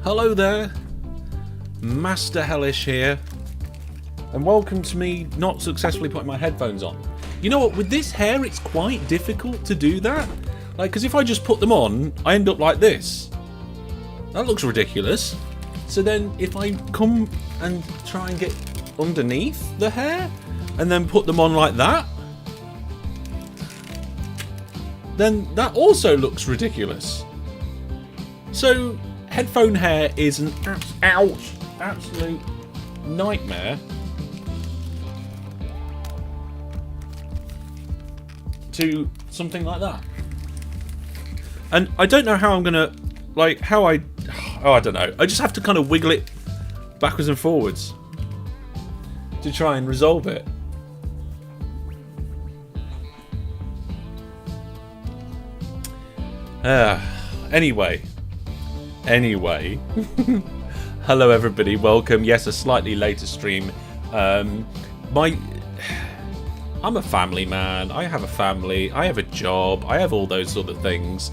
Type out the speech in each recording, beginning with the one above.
Hello there, Master Hellish here, and welcome to me not successfully putting my headphones on. You know what, with this hair it's quite difficult to do that. Like, because if I just put them on, I end up like this. That looks ridiculous. So then if I come and try and get underneath the hair, and then put them on like that, then that also looks ridiculous. So headphone hair is an absolute nightmare to something like that. And I don't know how I'm gonna, like, I don't know. I just have to kind of wiggle it backwards and forwards to try and resolve it. Anyway. Hello everybody, welcome. Yes, a slightly later stream. I'm a family man. I have a family. I have a job. I have all those sort of things.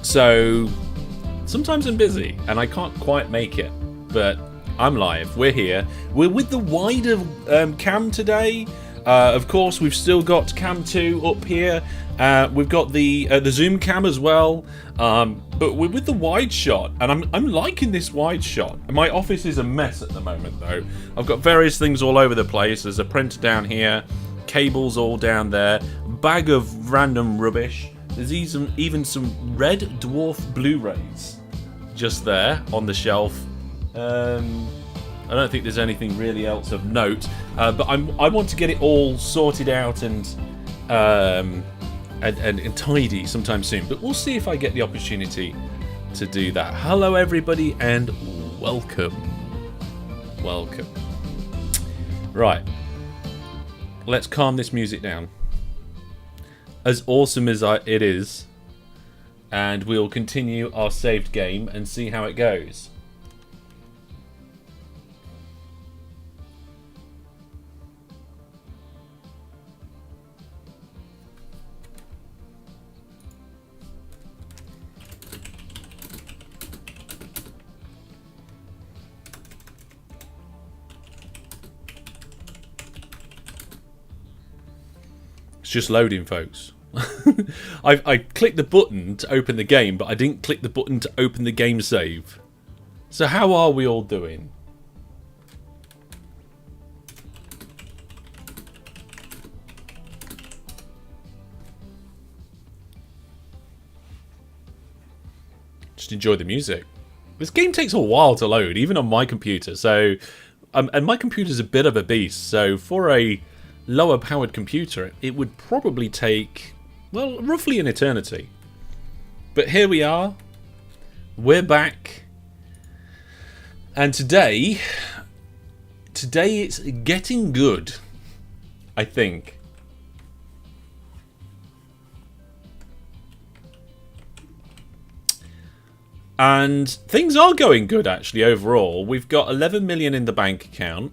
So sometimes I'm busy and I can't quite make it, but I'm live. We're here. We're with the wider cam today. Of course, we've still got cam 2 up here. We've got the zoom cam as well, but we're with the wide shot, and I'm liking this wide shot. My office is a mess at the moment, though. I've got various things all over the place. There's a printer down here, cables all down there, bag of random rubbish. There's even some red dwarf Blu-rays just there on the shelf. I don't think there's anything really else of note, but I want to get it all sorted out and tidy sometime soon. But we'll see if I get the opportunity to do that. Hello, everybody, and welcome. Right, let's calm this music down. As awesome as it is, and we'll continue our saved game and see how it goes. Just loading, folks. I clicked the button to open the game, but I didn't click the button to open the game save. So how are we all doing? Just enjoy the music. This game takes a while to load, even on my computer. So, and my computer's a bit of a beast. So for a lower powered computer, it would probably take, well, roughly an eternity. But here we are. We're back. And today it's getting good, I think. And things are going good, actually, overall. We've got 11 million in the bank account,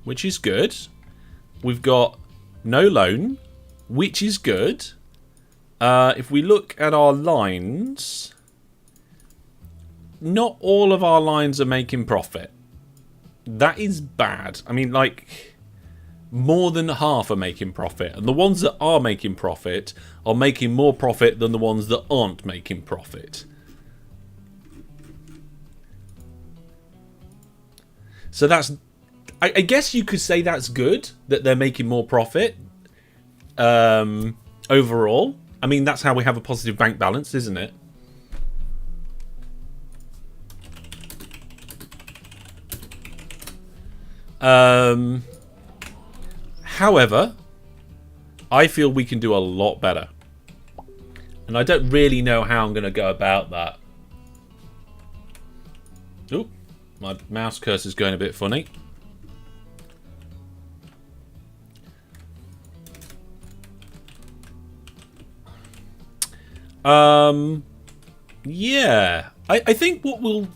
which is good. We've got no loan, which is good. If we look at our lines, not all of our lines are making profit. That is bad. I mean, like, more than half are making profit. And the ones that are making profit are making more profit than the ones that aren't making profit. So that's... I guess you could say that's good, that they're making more profit overall. I mean, that's how we have a positive bank balance, isn't it? However, I feel we can do a lot better. And I don't really know how I'm going to go about that. Oop, my mouse cursor's going a bit funny. Yeah, I think what we'll...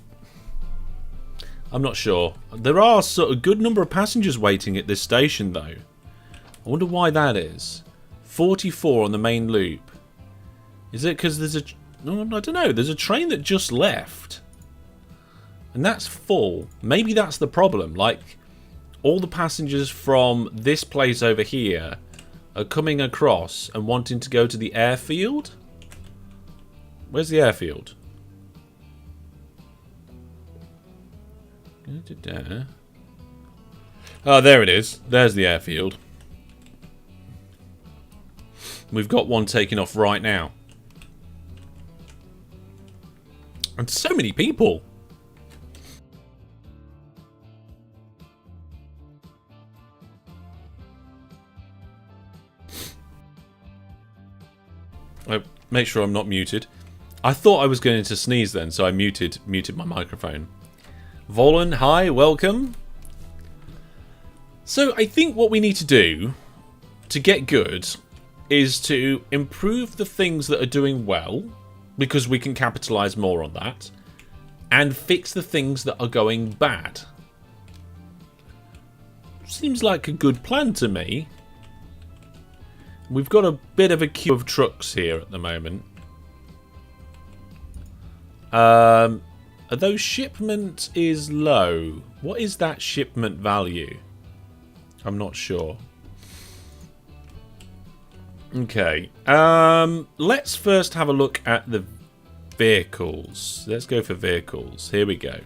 I'm not sure. There are sort of a good number of passengers waiting at this station, though. I wonder why that is. 44 on the main loop. Is it because there's No, I don't know. There's a train that just left. And that's full. Maybe that's the problem. Like, all the passengers from this place over here are coming across and wanting to go to the airfield. Where's the airfield? Oh, there it is. There's the airfield. We've got one taking off right now. And so many people. Make sure I'm not muted. I thought I was going to sneeze then, so I muted my microphone. Volan, hi, welcome. So I think what we need to do to get good is to improve the things that are doing well, because we can capitalize more on that, and fix the things that are going bad. Seems like a good plan to me. We've got a bit of a queue of trucks here at the moment. Although shipment is low. What is that shipment value? I'm not sure. Okay. Let's first have a look at the vehicles. Let's go for vehicles. Here we go.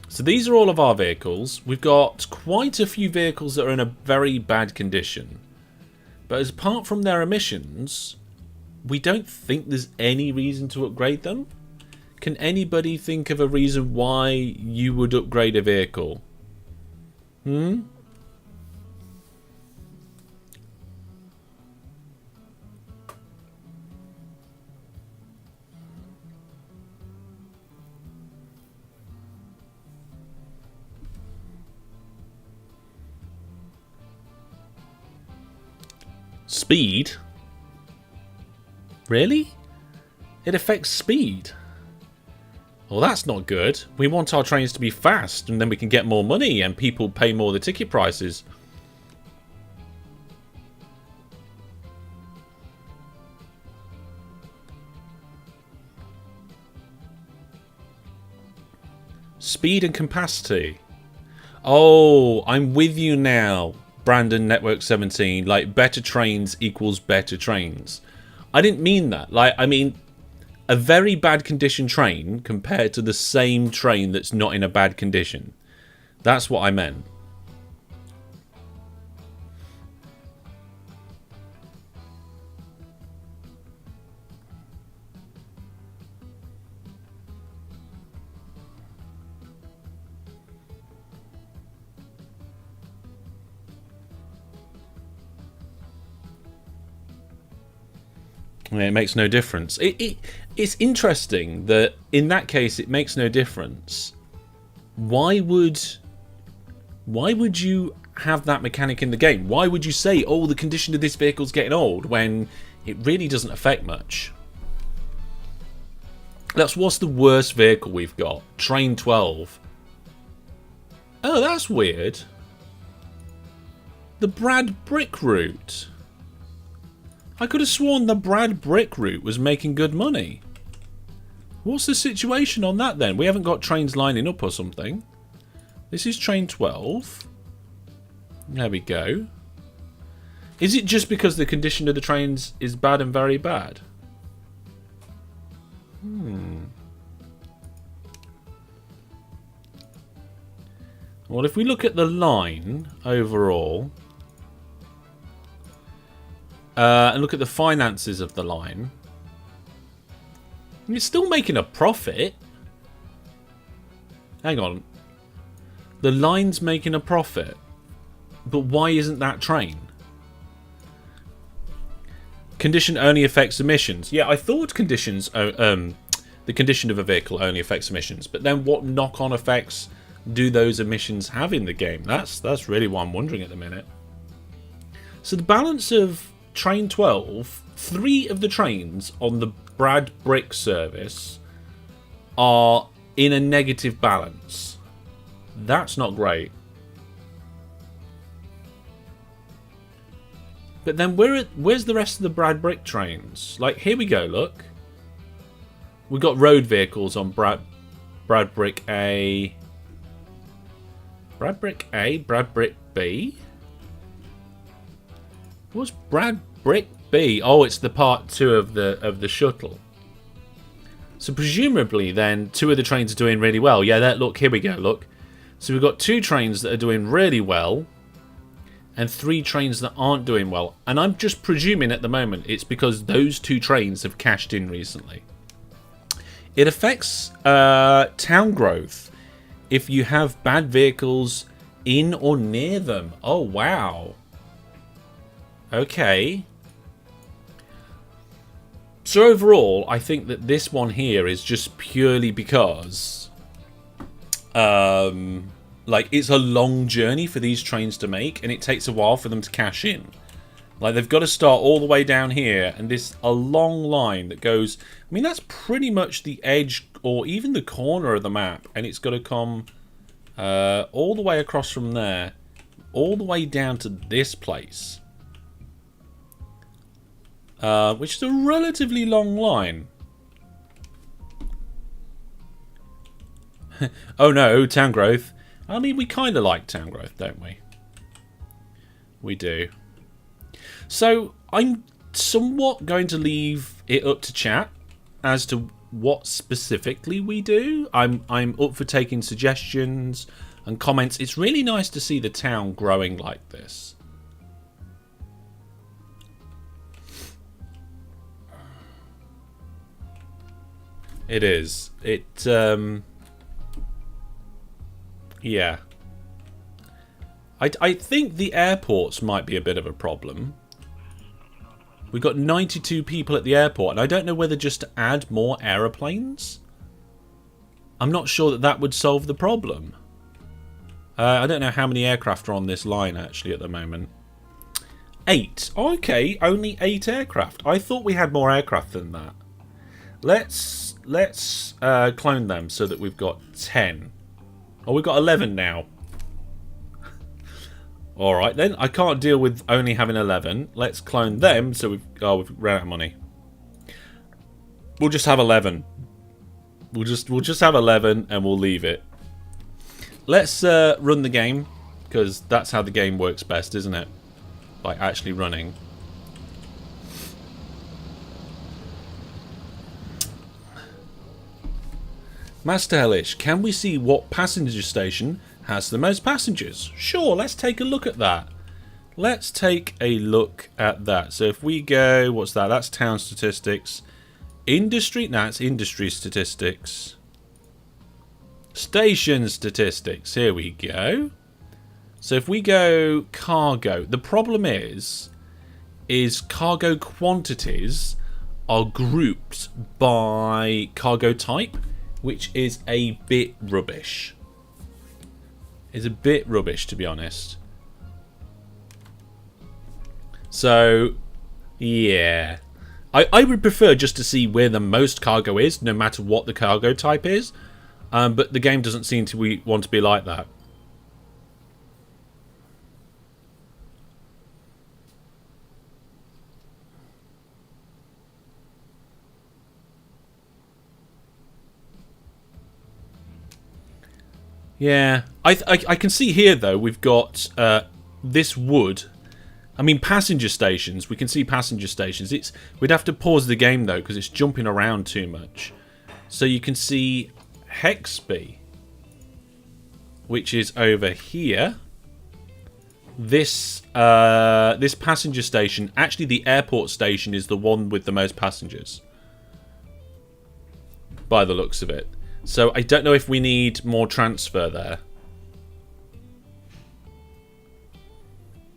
So these are all of our vehicles. We've got quite a few vehicles that are in a very bad condition. But as apart from their emissions, we don't think there's any reason to upgrade them. Can anybody think of a reason why you would upgrade a vehicle? Speed? Really? It affects speed? Well, that's not good. We want our trains to be fast, and then we can get more money, and people pay more the ticket prices. Speed and capacity. Oh, I'm with you now, Brandon Network 17. Like, better trains equals better trains. I didn't mean that. Like, I mean, a very bad condition train compared to the same train that's not in a bad condition. That's what I meant. It makes no difference. It's interesting that in that case it makes no difference. Why would you have that mechanic in the game? Why would you say, oh, the condition of this vehicle's getting old, when it really doesn't affect much? What's the worst vehicle we've got? Train 12. Oh, that's weird. The Brad Brick route. I could have sworn the Brad Brick route was making good money. What's the situation on that then? We haven't got trains lining up or something. This is train 12. There we go. Is it just because the condition of the trains is bad and very bad? Well, if we look at the line overall, and look at the finances of the line, it's still making a profit. Hang on. The line's making a profit. But why isn't that train? Condition only affects emissions. Yeah, I thought conditions, the condition of a vehicle only affects emissions. But then what knock-on effects do those emissions have in the game? That's really what I'm wondering at the minute. So the balance of Train 12, 3 of the trains on the Brad Brick service are in a negative balance. That's not great. But then where's the rest of the Brad Brick trains? Like, here we go, look. We've got road vehicles on Bradbrick A. Bradbrick A? Bradbrick B? What's Bradbrick B? Oh, it's the part 2 of the shuttle. So presumably then 2 of the trains are doing really well. Yeah, look, here we go, look. So we've got 2 trains that are doing really well and 3 trains that aren't doing well. And I'm just presuming at the moment it's because those 2 trains have cashed in recently. It affects town growth if you have bad vehicles in or near them. Oh, wow. Okay. So overall, I think that this one here is just purely because like, it's a long journey for these trains to make, and it takes a while for them to cash in. Like, they've got to start all the way down here, and this a long line that goes... I mean, that's pretty much the edge, or even the corner of the map, and it's got to come all the way across from there, all the way down to this place. Which is a relatively long line. Oh no, town growth. I mean, we kind of like town growth, don't we? We do. So, I'm somewhat going to leave it up to chat as to what specifically we do. I'm up for taking suggestions and comments. It's really nice to see the town growing like this. It is. Yeah. I think the airports might be a bit of a problem. We've got 92 people at the airport, and I don't know whether just to add more aeroplanes. I'm not sure that that would solve the problem. I don't know how many aircraft are on this line, actually, at the moment. 8. Okay, only 8 aircraft. I thought we had more aircraft than that. Let's clone them so that we've got 10. Oh, we've got 11 now. Alright then, I can't deal with only having 11. Let's clone them so we've run out of money. We'll just have 11. We'll just have 11 and we'll leave it. Let's run the game, because that's how the game works best, isn't it? By actually running. Master Hellish, can we see what passenger station has the most passengers? Sure, let's take a look at that. Let's take a look at that. So if we go, what's that? That's town statistics. Industry? No, it's industry statistics. Station statistics. Here we go. So if we go cargo, the problem is cargo quantities are grouped by cargo type, which is a bit rubbish. It's a bit rubbish, to be honest. So, yeah. I would prefer just to see where the most cargo is, no matter what the cargo type is. But the game doesn't seem to want to be like that. Yeah, I can see here though we've got this wood. I mean, passenger stations. We can see passenger stations. We'd have to pause the game though because it's jumping around too much. So you can see Hexby, which is over here. This this passenger station, actually the airport station, is the one with the most passengers, by the looks of it. So I don't know if we need more transfer there.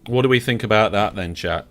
What do we think about that then, chat?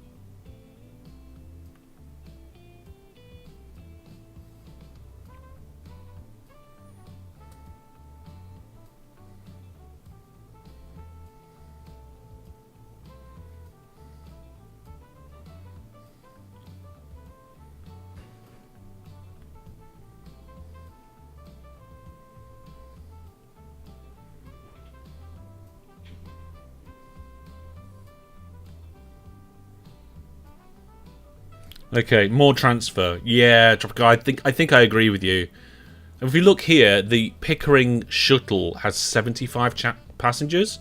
Okay, more transfer. Yeah, Tropical, I think I agree with you. If we look here, the Pickering shuttle has 75 passengers.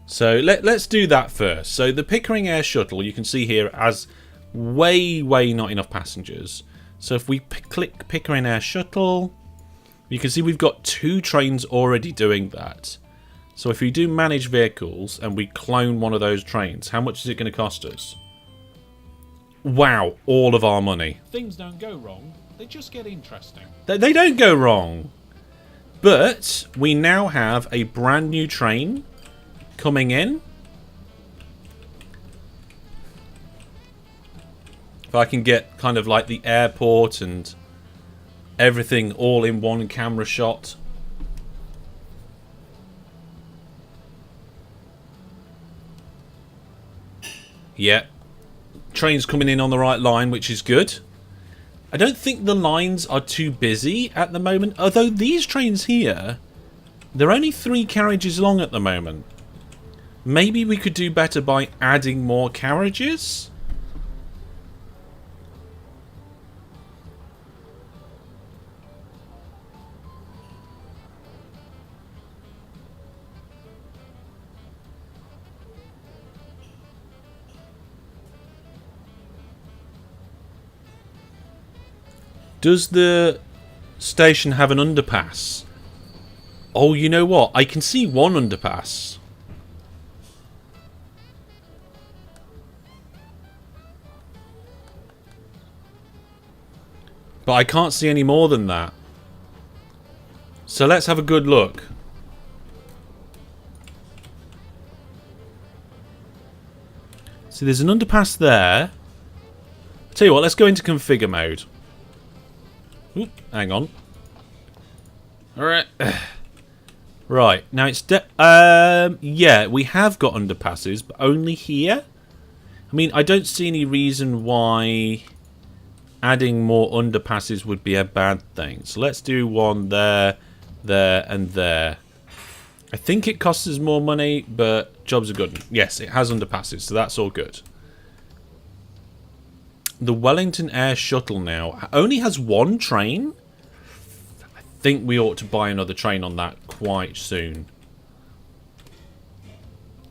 So let's do that first. So the Pickering Air Shuttle, you can see here, has way not enough passengers. So if we click Pickering Air Shuttle, you can see we've got 2 trains already doing that. So if we do manage vehicles and we clone one of those trains, how much is it going to cost us? Wow, all of our money. Things don't go wrong, they just get interesting. They don't go wrong. But we now have a brand new train coming in. If I can get kind of like the airport and everything all in one camera shot. Yeah. Train's coming in on the right line, which is good. I don't think the lines are too busy at the moment. Although these trains here, they're only 3 carriages long at the moment. Maybe we could do better by adding more carriages? Does the station have an underpass? Oh, you know what? I can see one underpass. But I can't see any more than that. So let's have a good look. So there's an underpass there. Tell you what, let's go into configure mode. Oop, hang on. Alright. Right, now it's... yeah, we have got underpasses, but only here. I mean, I don't see any reason why adding more underpasses would be a bad thing. So let's do one there, there, and there. I think it costs us more money, but jobs are good. Yes, it has underpasses, so that's all good. The Wellington Air Shuttle now only has 1 train. I think we ought to buy another train on that quite soon.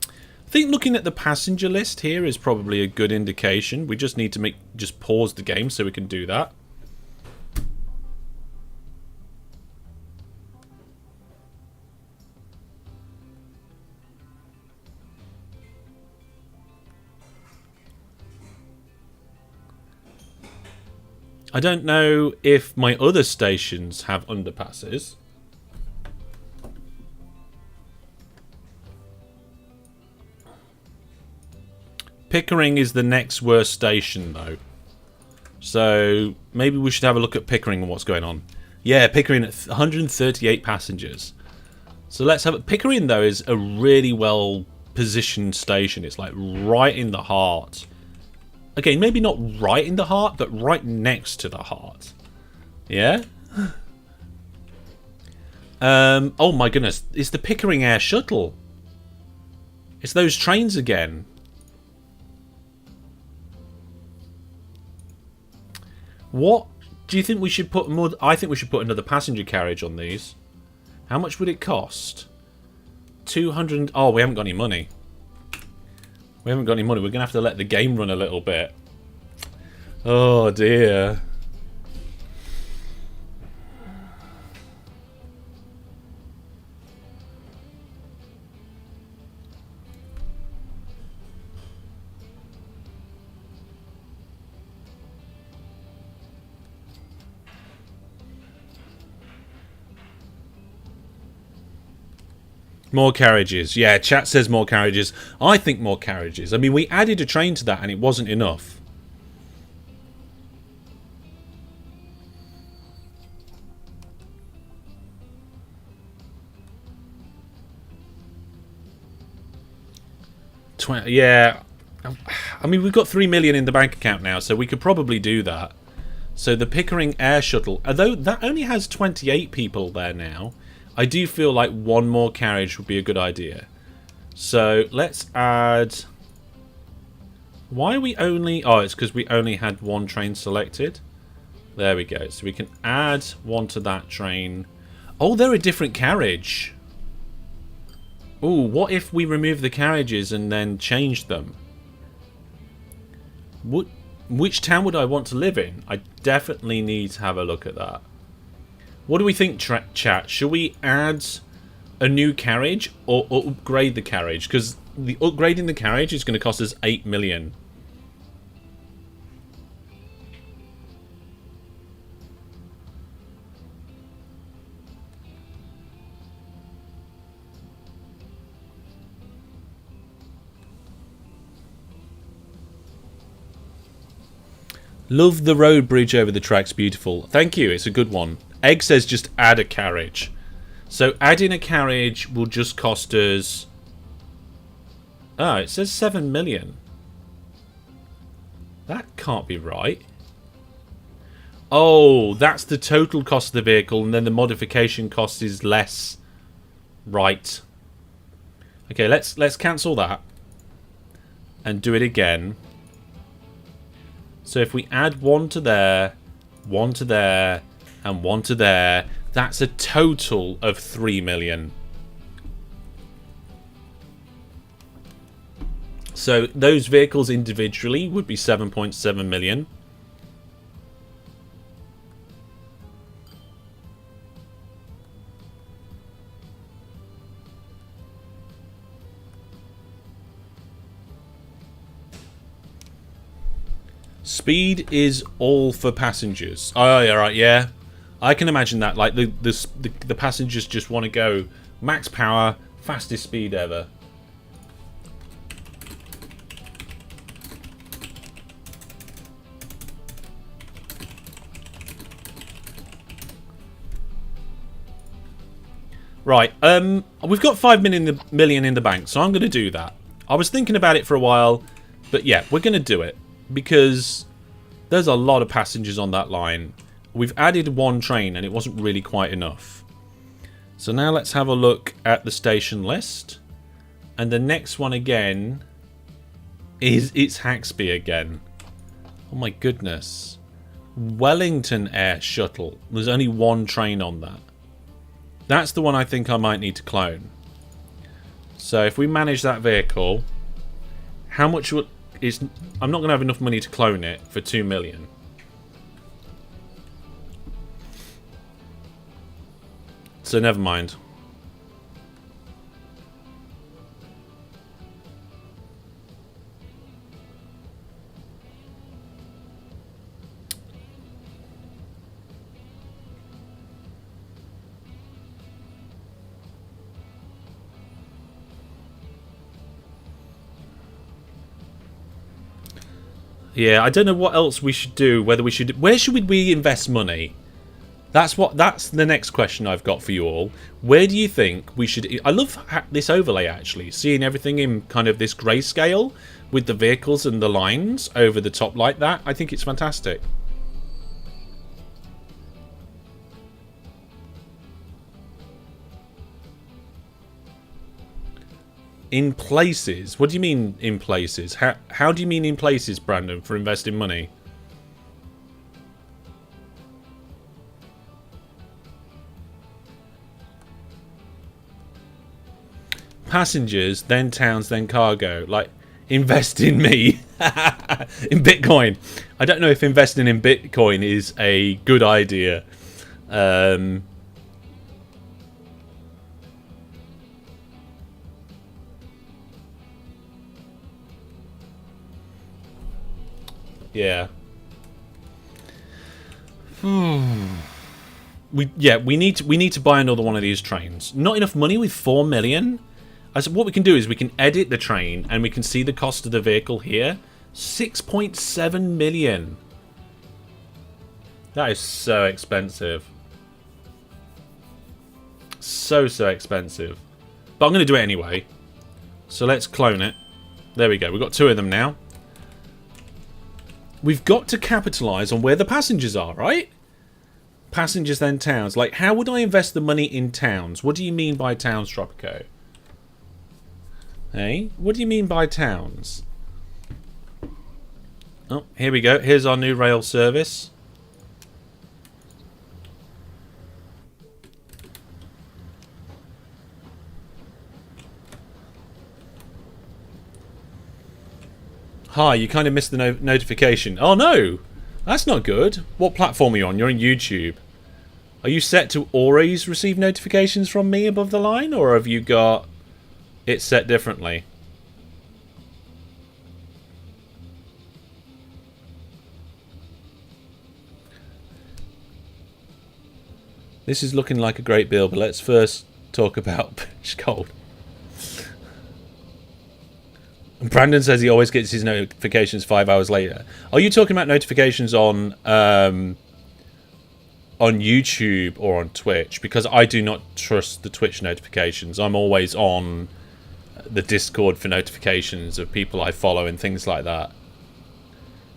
I think looking at the passenger list here is probably a good indication. We just need to just pause the game so we can do that. I don't know if my other stations have underpasses. Pickering is the next worst station, though. So maybe we should have a look at Pickering and what's going on. Yeah, Pickering at 138 passengers. So let's have it. Pickering, though, is a really well-positioned station. It's like right in the heart. Okay, maybe not right in the heart, but right next to the heart. Yeah? Oh my goodness. It's the Pickering Air Shuttle. It's those trains again. What do you think we should put more? I think we should put another passenger carriage on these. How much would it cost? 200. Oh, we haven't got any money. We haven't got any money. We're going to have to let the game run a little bit. Oh, dear. More carriages. Yeah, chat says more carriages. I think more carriages. I mean, we added a train to that and it wasn't enough. Yeah. I mean, we've got 3 million in the bank account now, so we could probably do that. So the Pickering Air Shuttle, although that only has 28 people there now, I do feel like one more carriage would be a good idea. So let's add... Why are we only... Oh, it's because we only had one train selected. There we go. So we can add one to that train. Oh, they're a different carriage. Ooh, what if we remove the carriages and then change them? Which town would I want to live in? I definitely need to have a look at that. What do we think, chat? Should we add a new carriage or upgrade the carriage? Because the upgrading the carriage is going to cost us 8 million. Love the road bridge over the tracks, beautiful. Thank you, it's a good one. Egg says just add a carriage. So adding a carriage will just cost us... Oh, it says 7 million. That can't be right. Oh, that's the total cost of the vehicle, and then the modification cost is less. Right. Okay, let's cancel that. And do it again. So if we add one to there, one to there, and one to there, that's a total of 3 million. So those vehicles individually would be 7.7 million. Speed is all for passengers. Oh, yeah, right, yeah. I can imagine that. Like the passengers just want to go max power, fastest speed ever. Right, we've got 5 million in the bank, so I'm going to do that. I was thinking about it for a while, but yeah, we're going to do it. Because there's a lot of passengers on that line. We've added one train and it wasn't really quite enough. So now let's have a look at the station list. And the next one again is it's Haxby again. Oh my goodness. Wellington Air Shuttle. There's only one train on that. That's the one I think I might need to clone. So if we manage that vehicle, how much would... I'm not going to have enough money to clone it for 2 million. So never mind. Yeah, I don't know what else we should do. Where should we invest money? That's the next question I've got for you all. Where do you think we should... I love this overlay, actually. Seeing everything in kind of this grayscale with the vehicles and the lines over the top like that. I think it's fantastic. In places? What do you mean in places? How do you mean in places, Brandon, for investing money? Passengers, then towns, then cargo. Like, invest in me. In Bitcoin. I don't know if investing in Bitcoin is a good idea. Yeah. We need to buy another one of these trains. Not enough money with 4 million. As what we can do is we can edit the train and we can see the cost of the vehicle here. 6.7 million. That is so expensive. So expensive. But I'm going to do it anyway. So let's clone it. There we go. We've got 2 of them now. We've got to capitalise on where the passengers are, right? Passengers then towns. Like, how would I invest the money in towns? What do you mean by towns, Tropico? Hey, what do you mean by towns? Oh, here we go. Here's our new rail service. Hi, you kind of missed the notification. Oh no! That's not good. What platform are you on? You're on YouTube. Are you set to always receive notifications from me above the line? Or have you got it set differently? This is looking like a great build, but let's first talk about Cold. Brandon says he always gets his notifications 5 hours later. Are you talking about notifications on YouTube or on Twitch? Because I do not trust the Twitch notifications. I'm always on the Discord for notifications of people I follow and things like that.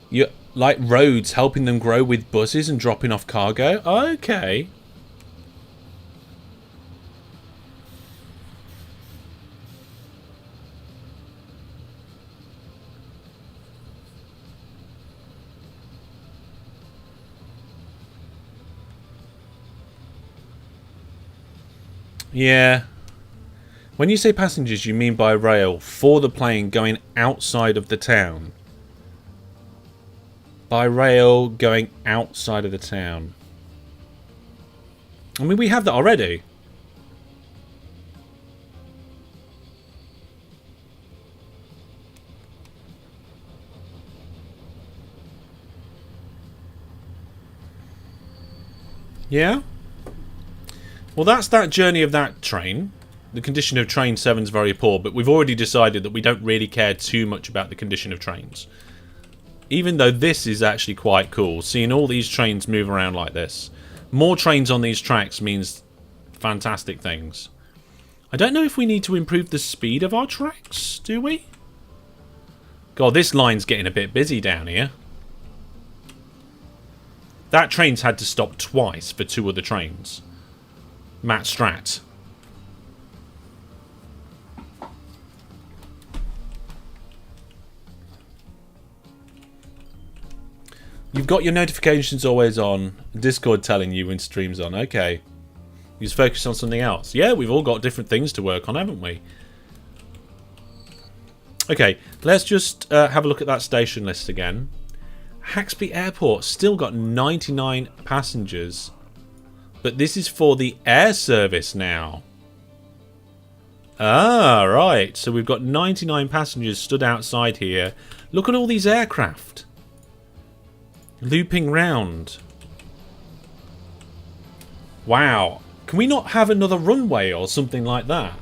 You like roads, helping them grow with buses and dropping off cargo? Okay. Yeah. When you say passengers, you mean by rail for the plane going outside of the town. By rail going outside of the town. I mean, we have that already. Yeah? Well, that's that journey of that train. The condition of train 7 is very poor, but we've already decided that we don't really care too much about the condition of trains. Even though this is actually quite cool, seeing all these trains move around like this. More trains on these tracks means fantastic things. I don't know if we need to improve the speed of our tracks, do we? God, this line's getting a bit busy down here. That train's had to stop twice for 2 other trains. Matt Strat. You've got your notifications always on. Discord telling you when stream's on. Okay. You just focus on something else. Yeah, we've all got different things to work on, haven't we? Okay, let's just have a look at that station list again. Haxby Airport still got 99 passengers. But this is for the air service now. Ah, right. So we've got 99 passengers stood outside here. Look at all these aircraft. Looping round. Wow. Can we not have another runway or something like that?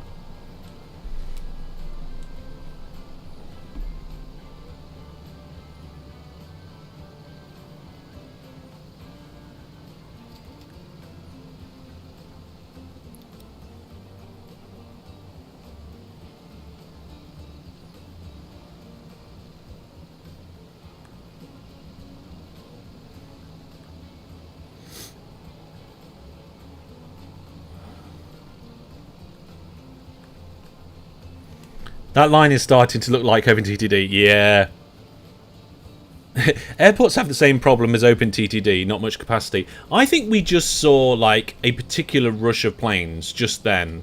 That line is starting to look like OpenTTD. Yeah. Airports have the same problem as OpenTTD, not much capacity. I think we just saw like a particular rush of planes just then.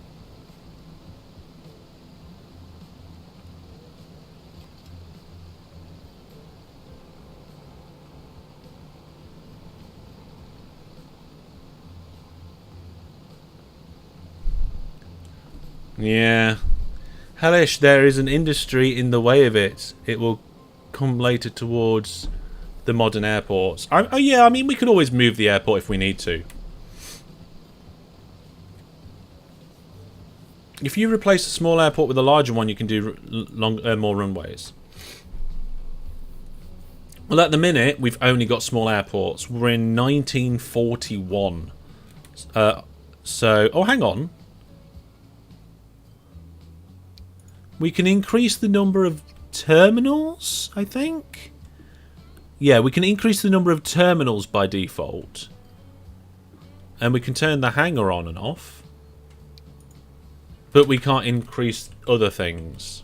Yeah. Hellish, there is an industry in the way of it. It will come later towards the modern airports. Oh yeah, I mean, we could always move the airport if we need to. If you replace a small airport with a larger one, you can do more runways. Well, at the minute, we've only got small airports. We're in 1941. Oh, hang on. We can increase the number of terminals, I think. Yeah, we can increase the number of terminals by default. And we can turn the hangar on and off. But we can't increase other things.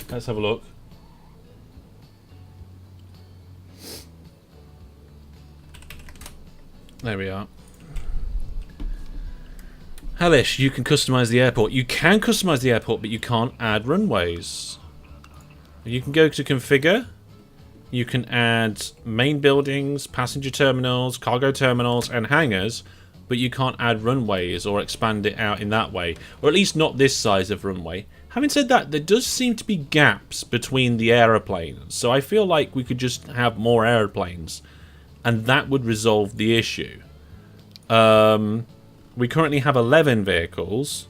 Let's have a look. There we are. Hellish, you can customize the airport. You can customize the airport, but you can't add runways. You can go to configure. You can add main buildings, passenger terminals, cargo terminals, and hangars, but you can't add runways or expand it out in that way. Or at least not this size of runway. Having said that, there does seem to be gaps between the aeroplanes, so I feel like we could just have more aeroplanes, and that would resolve the issue. We currently have 11 vehicles,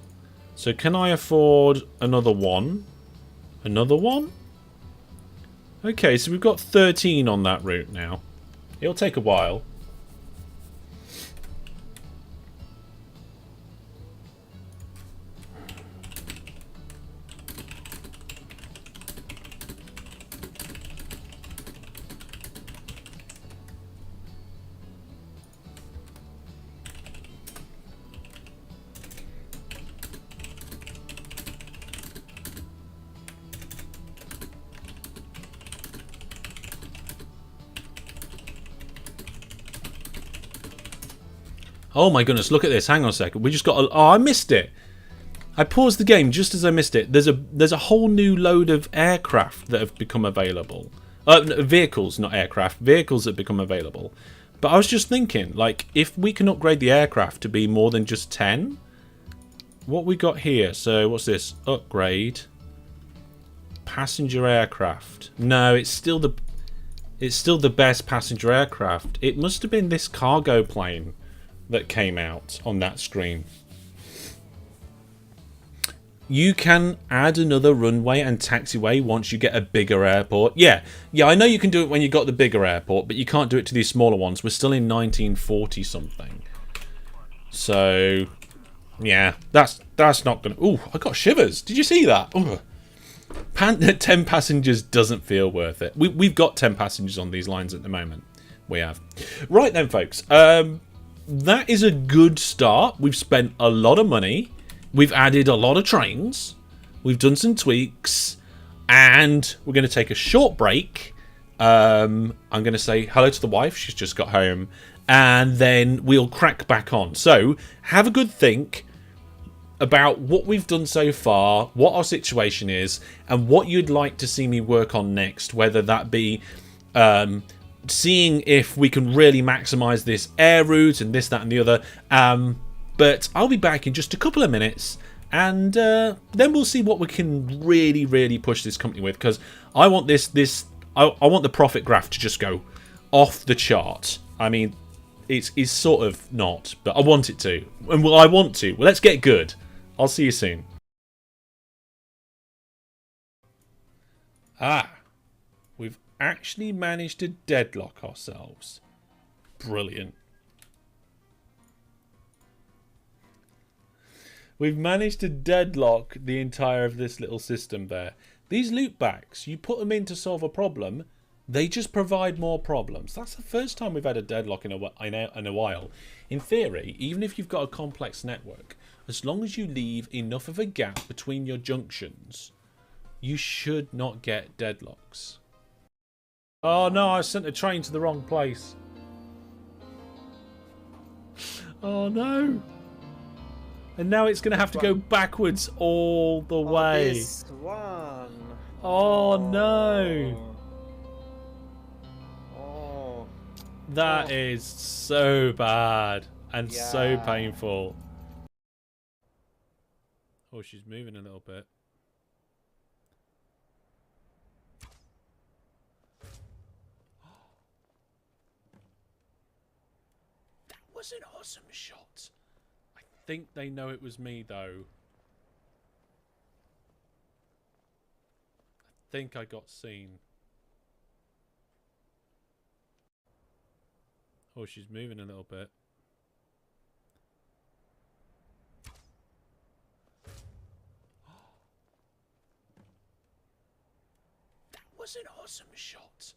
so can I afford another one? Another one? Okay, so we've got 13 on that route now. It'll take a while. Oh my goodness, look at this. Hang on a second. We just got oh, I missed it. I paused the game just as I missed it. There's a whole new load of aircraft that have become available. Vehicles, not aircraft. Vehicles that have become available. But I was just thinking, like, if we can upgrade the aircraft to be more than just 10, what we got here? So, what's this? Upgrade. Passenger aircraft. No, it's still the best passenger aircraft. It must have been this cargo plane that came out on that screen. You can add another runway and taxiway once you get a bigger airport. Yeah, I know you can do it when you got the bigger airport, but you can't do it to these smaller ones. We're still in 1940 something. So, yeah, that's not gonna. Ooh, I got shivers. Did you see that? Ooh. 10 passengers doesn't feel worth it. We've got 10 passengers on these lines at the moment. We have. Right then, folks. That is a good start. We've spent a lot of money. We've added a lot of trains. We've done some tweaks. And we're going to take a short break. I'm going to say hello to the wife. She's just got home. And then we'll crack back on. So, have a good think about what we've done so far, what our situation is, and what you'd like to see me work on next. Whether that be seeing if we can really maximize this air route and this, that, and the other. But I'll be back in just a couple of minutes, and then we'll see what we can really, really push this company with. Because I want I want the profit graph to just go off the chart. I mean, it's sort of not, but I want it to. And well, I want to. Well, let's get good. I'll see you soon. We've actually managed to deadlock ourselves. Brilliant. We've managed to deadlock the entire of this little system there. These loopbacks, you put them in to solve a problem, they just provide more problems. That's the first time we've had a deadlock in a while. In theory, even if you've got a complex network, as long as you leave enough of a gap between your junctions, you should not get deadlocks. Oh no, I sent a train to the wrong place. Oh no. And now it's going to have to go backwards all the way. This one. Oh no. Oh. That is so bad and so painful. Oh, she's moving a little bit. was an awesome shot. I think they know it was me, though. I think I got seen. Oh, she's moving a little bit. That was an awesome shot.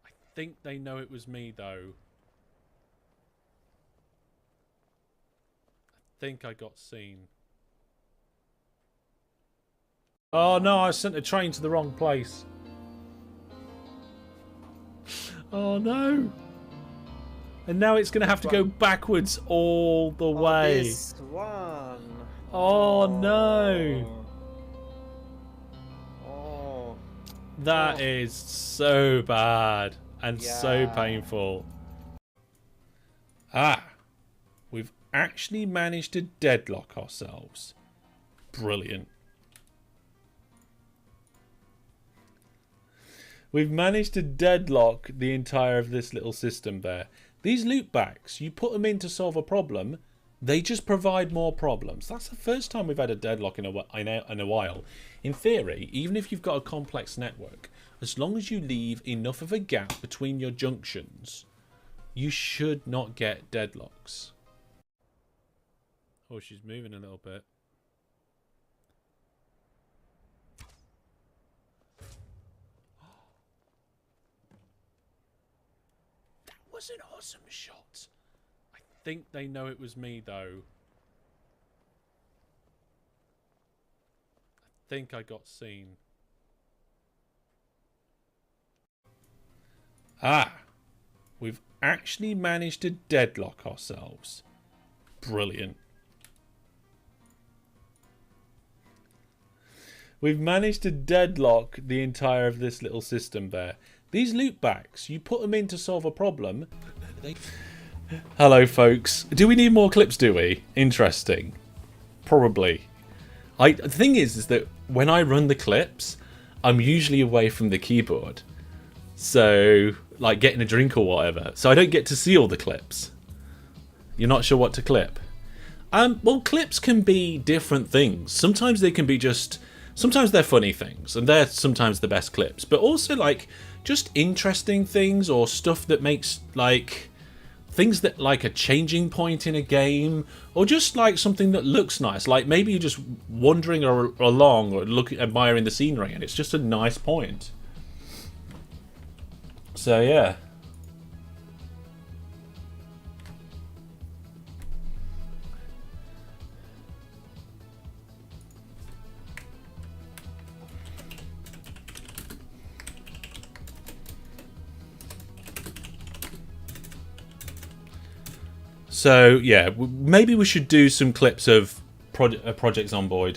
I think they know it was me, though. I think I got seen. Oh no, I sent a train to the wrong place. Oh no. And now it's going to have to go backwards all the way. This one. Oh no. Oh. That is so bad and so painful. Ah. We've actually managed to deadlock ourselves. Brilliant. We've managed to deadlock the entire of this little system there. These loopbacks, you put them in to solve a problem, they just provide more problems. That's the first time we've had a deadlock in a while. In theory, even if you've got a complex network, as long as you leave enough of a gap between your junctions, you should not get deadlocks. Oh, she's moving a little bit. Was an awesome shot. I think they know it was me, though. I think I got seen. Ah. We've actually managed to deadlock ourselves. Brilliant. We've managed to deadlock the entire of this little system there. These loopbacks, you put them in to solve a problem. Hello, folks. Do we need more clips, do we? Interesting. Probably. The thing is that when I run the clips, I'm usually away from the keyboard. So, like getting a drink or whatever. So I don't get to see all the clips. You're not sure what to clip? Well, clips can be different things. Sometimes they can be just... Sometimes they're funny things, and they're sometimes the best clips. But also, like, just interesting things or stuff that makes, like, things that, like, a changing point in a game, or just, like, something that looks nice. Like, maybe you're just wandering along or admiring the scenery, and it's just a nice point. So, yeah. So, yeah, maybe we should do some clips of Project Zomboid.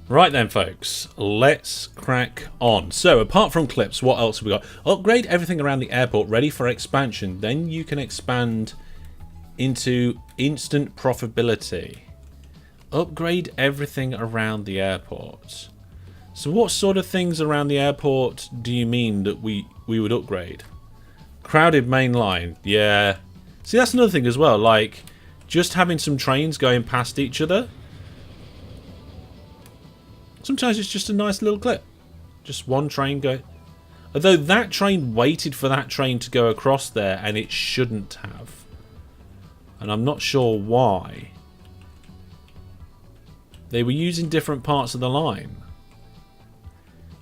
Right then, folks, let's crack on. So, apart from clips, what else have we got? Upgrade everything around the airport ready for expansion. Then you can expand into instant profitability. Upgrade everything around the airport. So what sort of things around the airport do you mean that we would upgrade? Crowded main line. Yeah. See, that's another thing as well. Like, just having some trains going past each other. Sometimes it's just a nice little clip. Just one train going. Although that train waited for that train to go across there, and it shouldn't have. And I'm not sure why. They were using different parts of the line.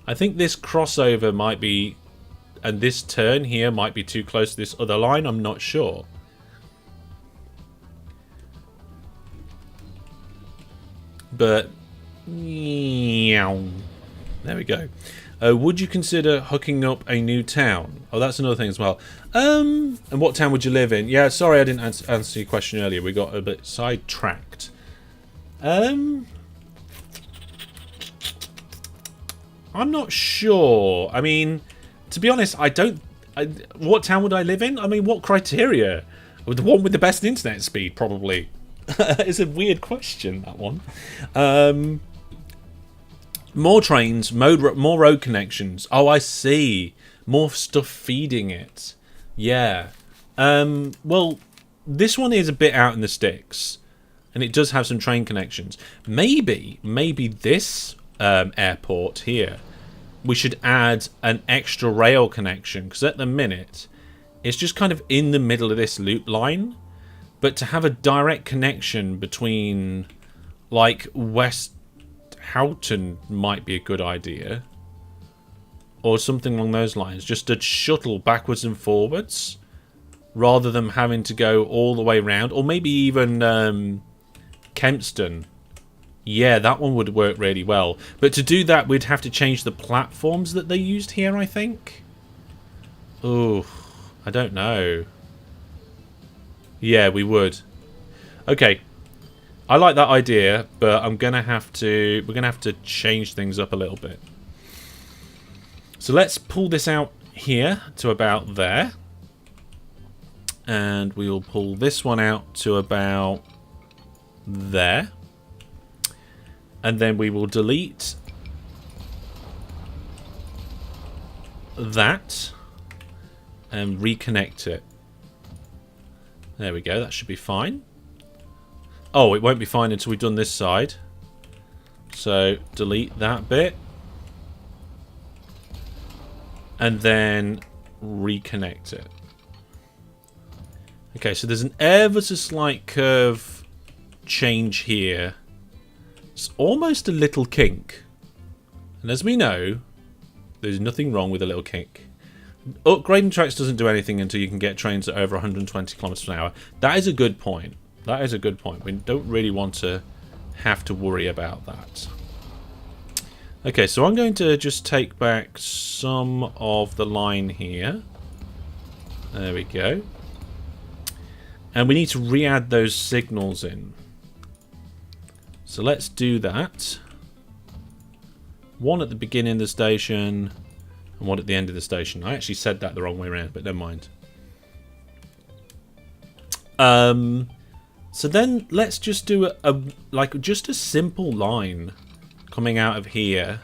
I think this crossover might be... And this turn here might be too close to this other line. I'm not sure. But... There we go. Would you consider hooking up a new town? Oh, that's another thing as well. And what town would you live in? Yeah, sorry I didn't answer your question earlier. We got a bit sidetracked. I'm not sure. I mean, to be honest, what town would I live in? I mean, what criteria? The one with the best internet speed, probably. It's a weird question, that one. More trains, more road connections. Oh, I see. More stuff feeding it. Yeah. Well, this one is a bit out in the sticks, and it does have some train connections. Maybe this airport here, we should add an extra rail connection, because at the minute it's just kind of in the middle of this loop line. But to have a direct connection between, like, West Houghton might be a good idea, or something along those lines. Just a shuttle backwards and forwards, rather than having to go all the way around. Or maybe even Kempston. Yeah, that one would work really well. But to do that, we'd have to change the platforms that they used here, I think. Oh, I don't know. Yeah, we would. Okay. I like that idea, but we're gonna have to change things up a little bit. So let's pull this out here to about there. And we will pull this one out to about there. And then we will delete that and reconnect it. There we go, that should be fine. Oh, it won't be fine until we've done this side. So, delete that bit. And then reconnect it. Okay, so there's an ever so slight curve change here. It's almost a little kink. And as we know, there's nothing wrong with a little kink. Upgrading tracks doesn't do anything until you can get trains at over 120 kilometers per hour. That is a good point. That is a good point. We don't really want to have to worry about that. Okay, so I'm going to just take back some of the line here. There we go. And we need to re-add those signals in. So let's do that. One at the beginning of the station and one at the end of the station. I actually said that the wrong way around, but never mind. So then let's just do just a simple line coming out of here.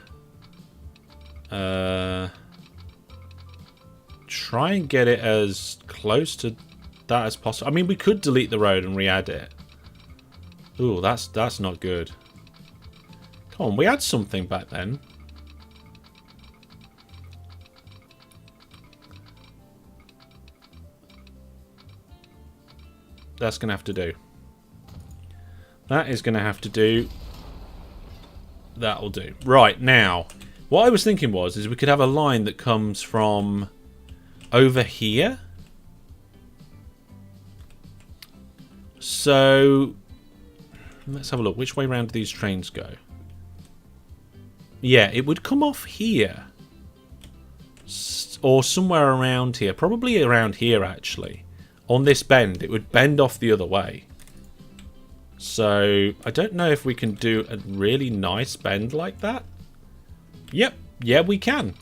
Try and get it as close to that as possible. I mean, we could delete the road and re-add it. Ooh, that's not good. Come on, we had something back then. That's going to have to do. That is going to have to do. That'll do. Right, now, what I was thinking is we could have a line that comes from over here. So, let's have a look. Which way round do these trains go? Yeah, it would come off here. Or somewhere around here. Probably around here, actually. On this bend. It would bend off the other way. So, I don't know if we can do a really nice bend like that. Yep. Yeah, we can.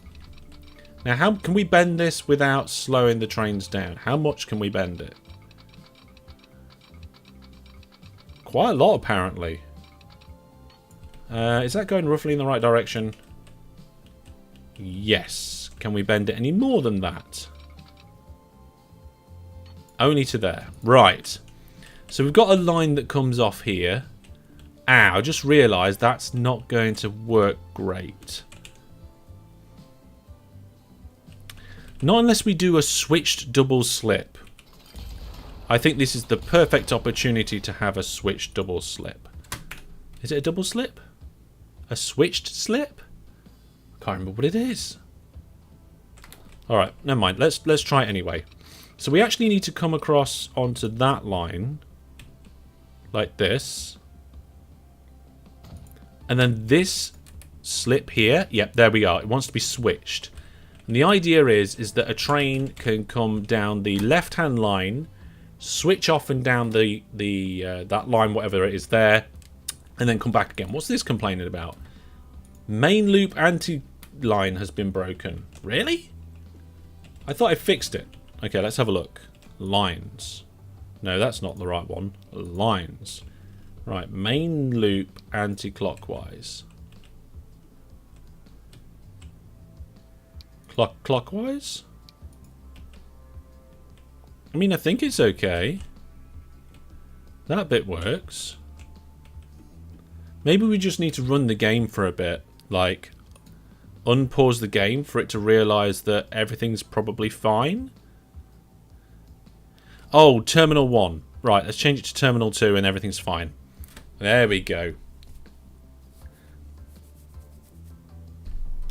Now, how can we bend this without slowing the trains down? How much can we bend it? Quite a lot, apparently. Is that going roughly in the right direction? Yes. Can we bend it any more than that? Only to there. Right. So we've got a line that comes off here. Ah, I just realised that's not going to work great. Not unless we do a switched double slip. I think this is the perfect opportunity to have a switched double slip. Is it a double slip? A switched slip? I can't remember what it is. Alright, never mind. Let's try it anyway. So we actually need to come across onto that line. Like this. And then this slip here. Yep, there we are. It wants to be switched. And the idea is that a train can come down the left-hand line, switch off and down that line, whatever it is there, and then come back again. What's this complaining about? Main loop anti-line has been broken. Really? I thought I fixed it. Okay, let's have a look. Lines. No, that's not the right one. Lines. Right, main loop anti-clockwise. Clockwise? I mean, I think it's okay. That bit works. Maybe we just need to run the game for a bit. Like, unpause the game for it to realise that everything's probably fine. Oh, Terminal 1. Right, let's change it to Terminal 2 and everything's fine. There we go.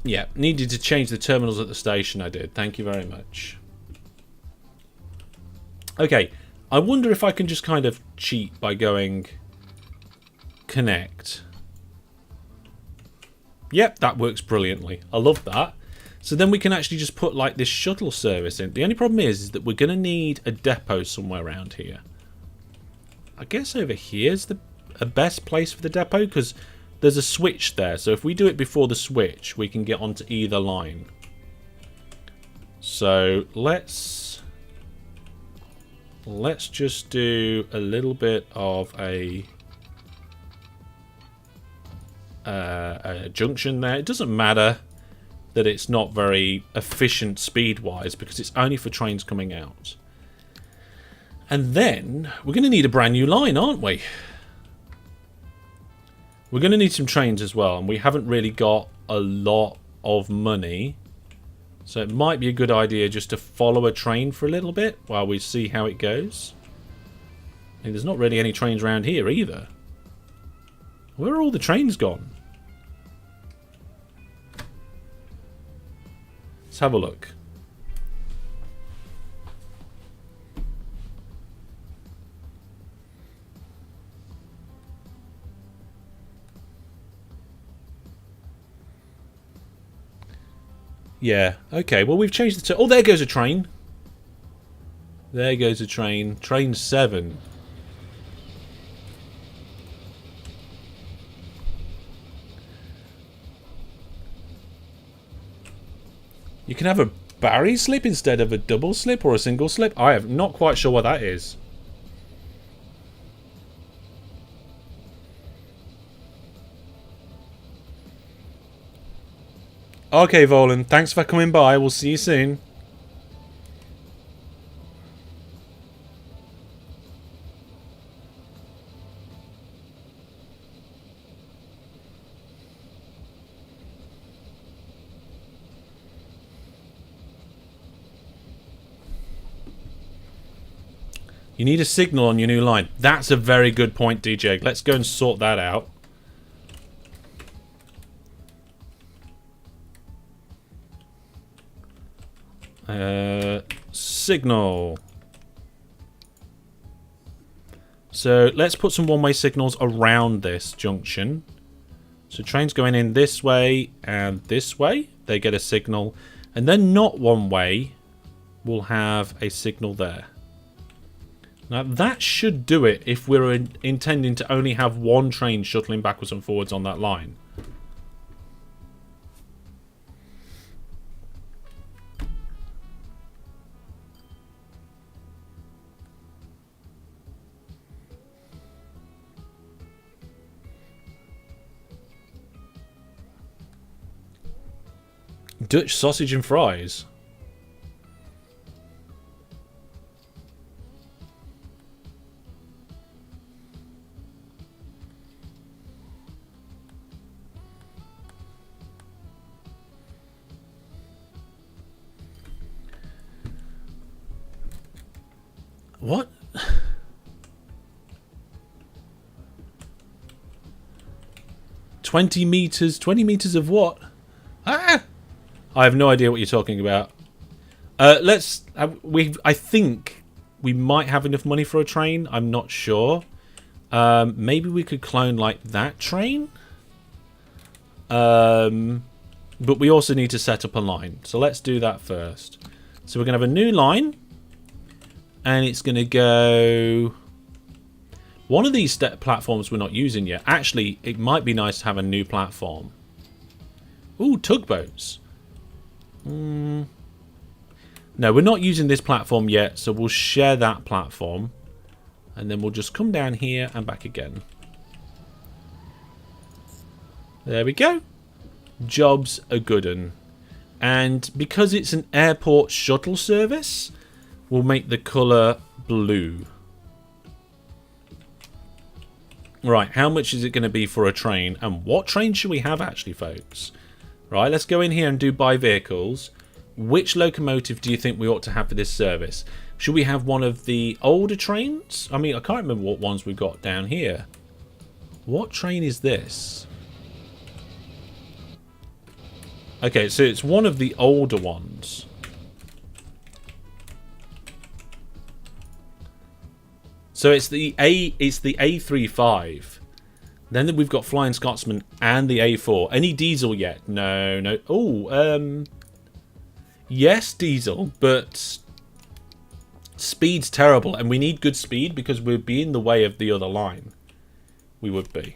Yeah, needed to change the terminals at the station, I did. Thank you very much. Okay, I wonder if I can just kind of cheat by going connect. Yep, that works brilliantly. I love that. So then we can actually just put like this shuttle service in. The only problem is that we're going to need a depot somewhere around here. I guess over here's the best place for the depot because there's a switch there. So if we do it before the switch, we can get onto either line. So let's just do a little bit of a junction there. It doesn't matter that it's not very efficient speed-wise because it's only for trains coming out. And then we're going to need a brand new line, aren't we? We're going to need some trains as well, and we haven't really got a lot of money. So it might be a good idea just to follow a train for a little bit while we see how it goes. And there's not really any trains around here either. Where are all the trains gone? Let's have a look. Yeah, okay, well we've changed the... Oh, there goes a train. There goes a train. Train 7. You can have a Barry slip instead of a double slip or a single slip. I am not quite sure what that is. Okay, Volan, thanks for coming by. We'll see you soon. You need a signal on your new line. That's a very good point, DJ. Let's go and sort that out. Signal. So let's put some one-way signals around this junction. So trains going in this way and this way, they get a signal. And then not one way will have a signal there. Now that should do it if we're intending to only have one train shuttling backwards and forwards on that line. Dutch sausage and fries. What? $20 meters? 20 meters of what? Ah! I have no idea what you're talking about. I think we might have enough money for a train. I'm not sure. Maybe we could clone like that train. But we also need to set up a line. So let's do that first. So we're going to have a new line. And it's going to go... One of these platforms we're not using yet. Actually, it might be nice to have a new platform. Ooh, tugboats. No, we're not using this platform yet, so we'll share that platform. And then we'll just come down here and back again. There we go. Job's a good un. And because it's an airport shuttle service, we'll make the colour blue. Right, how much is it going to be for a train? And what train should we have actually, folks? Right, let's go in here and do buy vehicles. Which locomotive do you think we ought to have for this service? Should we have one of the older trains? I mean, I can't remember what ones we've got down here. What train is this? Okay, so it's one of the older ones. So it's the A35. Then we've got Flying Scotsman and the A4. Any diesel yet? No, no. Oh, yes, diesel, but speed's terrible, and we need good speed because we'd be in the way of the other line. We would be.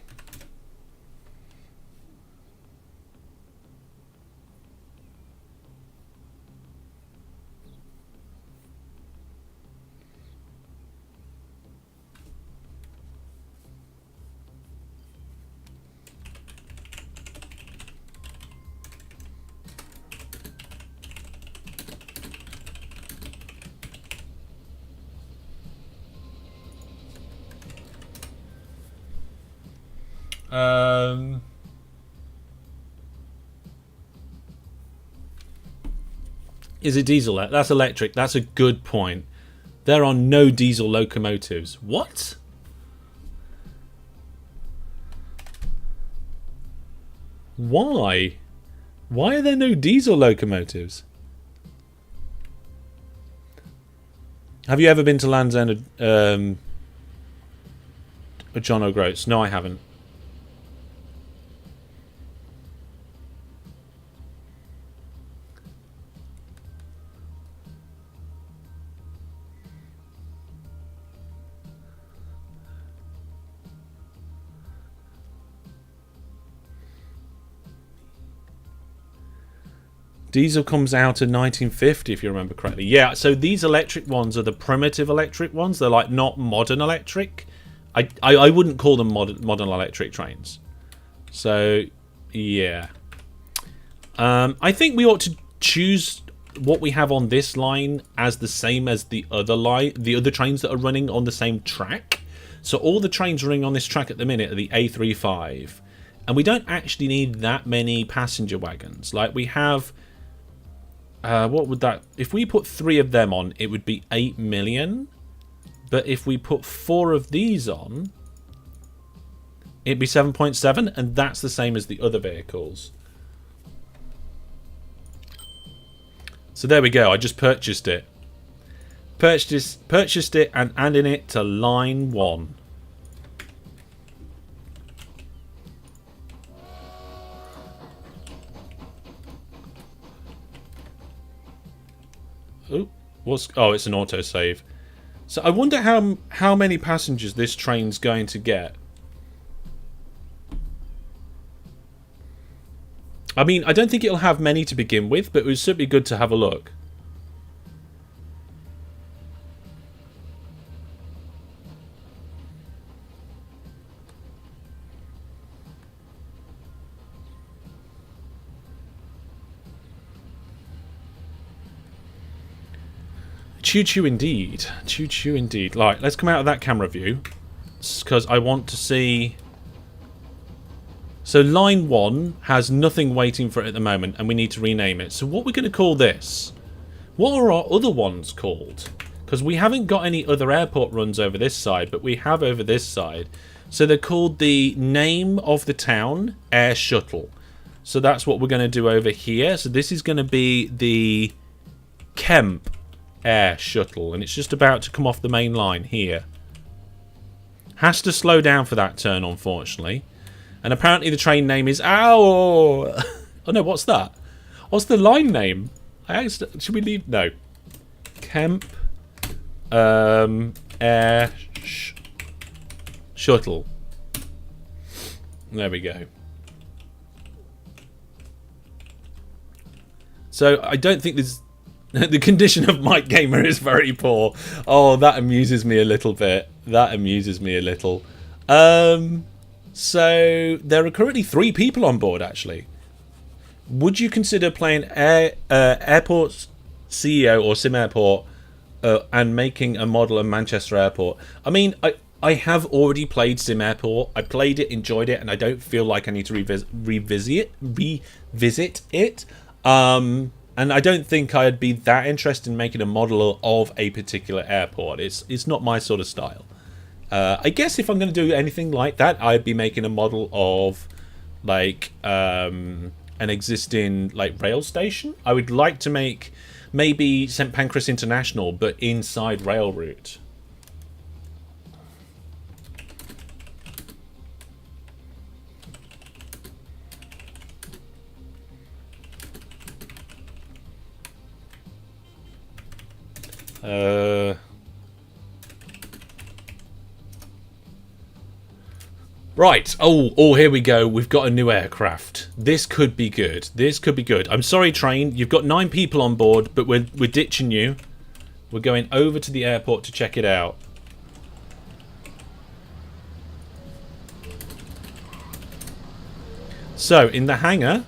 Is it diesel? That's electric. That's a good point. There are no diesel locomotives. What? Why? Why are there no diesel locomotives? Have you ever been to Land's End, John O'Groats? No, I haven't. Diesel comes out in 1950, if you remember correctly. Yeah, so these electric ones are the primitive electric ones. They're like not modern electric. I wouldn't call them modern electric trains. So, yeah. I think we ought to choose what we have on this line as the same as the other trains that are running on the same track. So all the trains running on this track at the minute are the A35. And we don't actually need that many passenger wagons. Like we have... what would that... If we put 3 of them on, it would be 8 million. But if we put 4 of these on, it'd be 7.7, and that's the same as the other vehicles. So there we go. I just purchased it. Purchased it and adding it to line 1. Ooh, it's an autosave. So I wonder how many passengers this train's going to get. I mean, I don't think it'll have many to begin with, but it would certainly be good to have a look. Choo-choo indeed. Choo-choo indeed. Right, let's come out of that camera view. Because I want to see... So line 1 has nothing waiting for it at the moment, and we need to rename it. So what we're going to call this? What are our other ones called? Because we haven't got any other airport runs over this side, but we have over this side. So they're called the Name of the Town Air Shuttle. So that's what we're going to do over here. So this is going to be the Kemp Air Shuttle, and it's just about to come off the main line here. Has to slow down for that turn, unfortunately. And apparently the train name is... Ow! Oh no, what's that? What's the line name? Should we leave? No. Kemp Air Shuttle. There we go. So I don't think there's... The condition of Mike Gamer is very poor. Oh, that amuses me a little bit. That amuses me a little. So there are currently 3 people on board, actually. Would you consider playing Airport CEO or Sim Airport and making a model of Manchester Airport? I mean, I have already played Sim Airport. I played it, enjoyed it, and I don't feel like I need to revisit it. And I don't think I'd be that interested in making a model of a particular airport. It's not my sort of style. I guess if I'm going to do anything like that, I'd be making a model of like an existing like rail station. I would like to make maybe St Pancras International, but inside rail route. Right. Oh, here we go. We've got a new aircraft. This could be good. This could be good. I'm sorry, train. You've got 9 people on board, but we're ditching you. We're going over to the airport to check it out. So, in the hangar...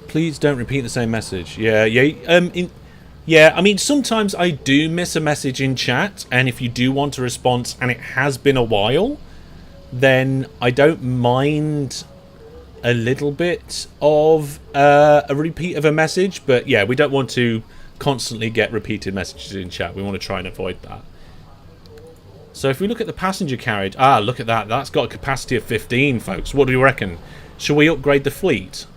Please don't repeat the same message. Yeah. Yeah, I mean, sometimes I do miss a message in chat, and if you do want a response and it has been a while, then I don't mind a little bit of a repeat of a message. But yeah, we don't want to constantly get repeated messages in chat. We want to try and avoid that. So if we look at the passenger carriage... Ah, look at that. That's got a capacity of 15, folks. What do you reckon? Shall we upgrade the fleet?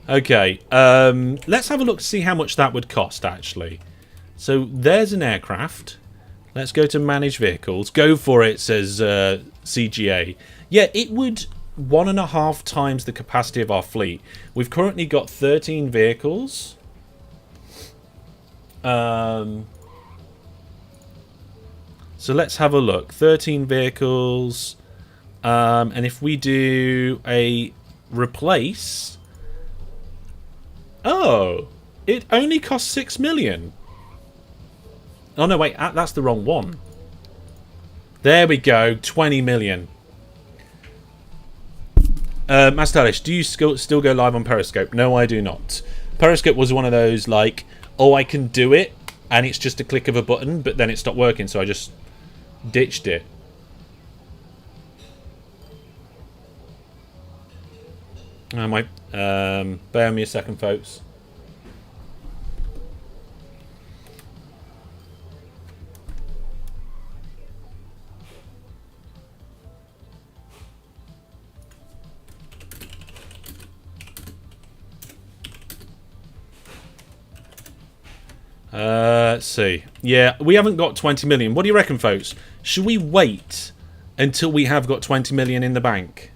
Okay, let's have a look to see how much that would cost, actually. So, there's an aircraft. Let's go to manage vehicles. Go for it, says CGA. Yeah, it would 1.5 times the capacity of our fleet. We've currently got 13 vehicles. So, let's have a look. 13 vehicles. And if we do a replace... Oh, it only costs 6 million. Oh no, wait, that's the wrong one. There we go, 20 million. Mastalish, do you still go live on Periscope? No, I do not. Periscope was one of those like, oh, I can do it, and it's just a click of a button, but then it stopped working, so I just ditched it. I might bear me a second, folks. Let's see. Yeah, we haven't got 20 million. What do you reckon, folks? Should we wait until we have got 20 million in the bank?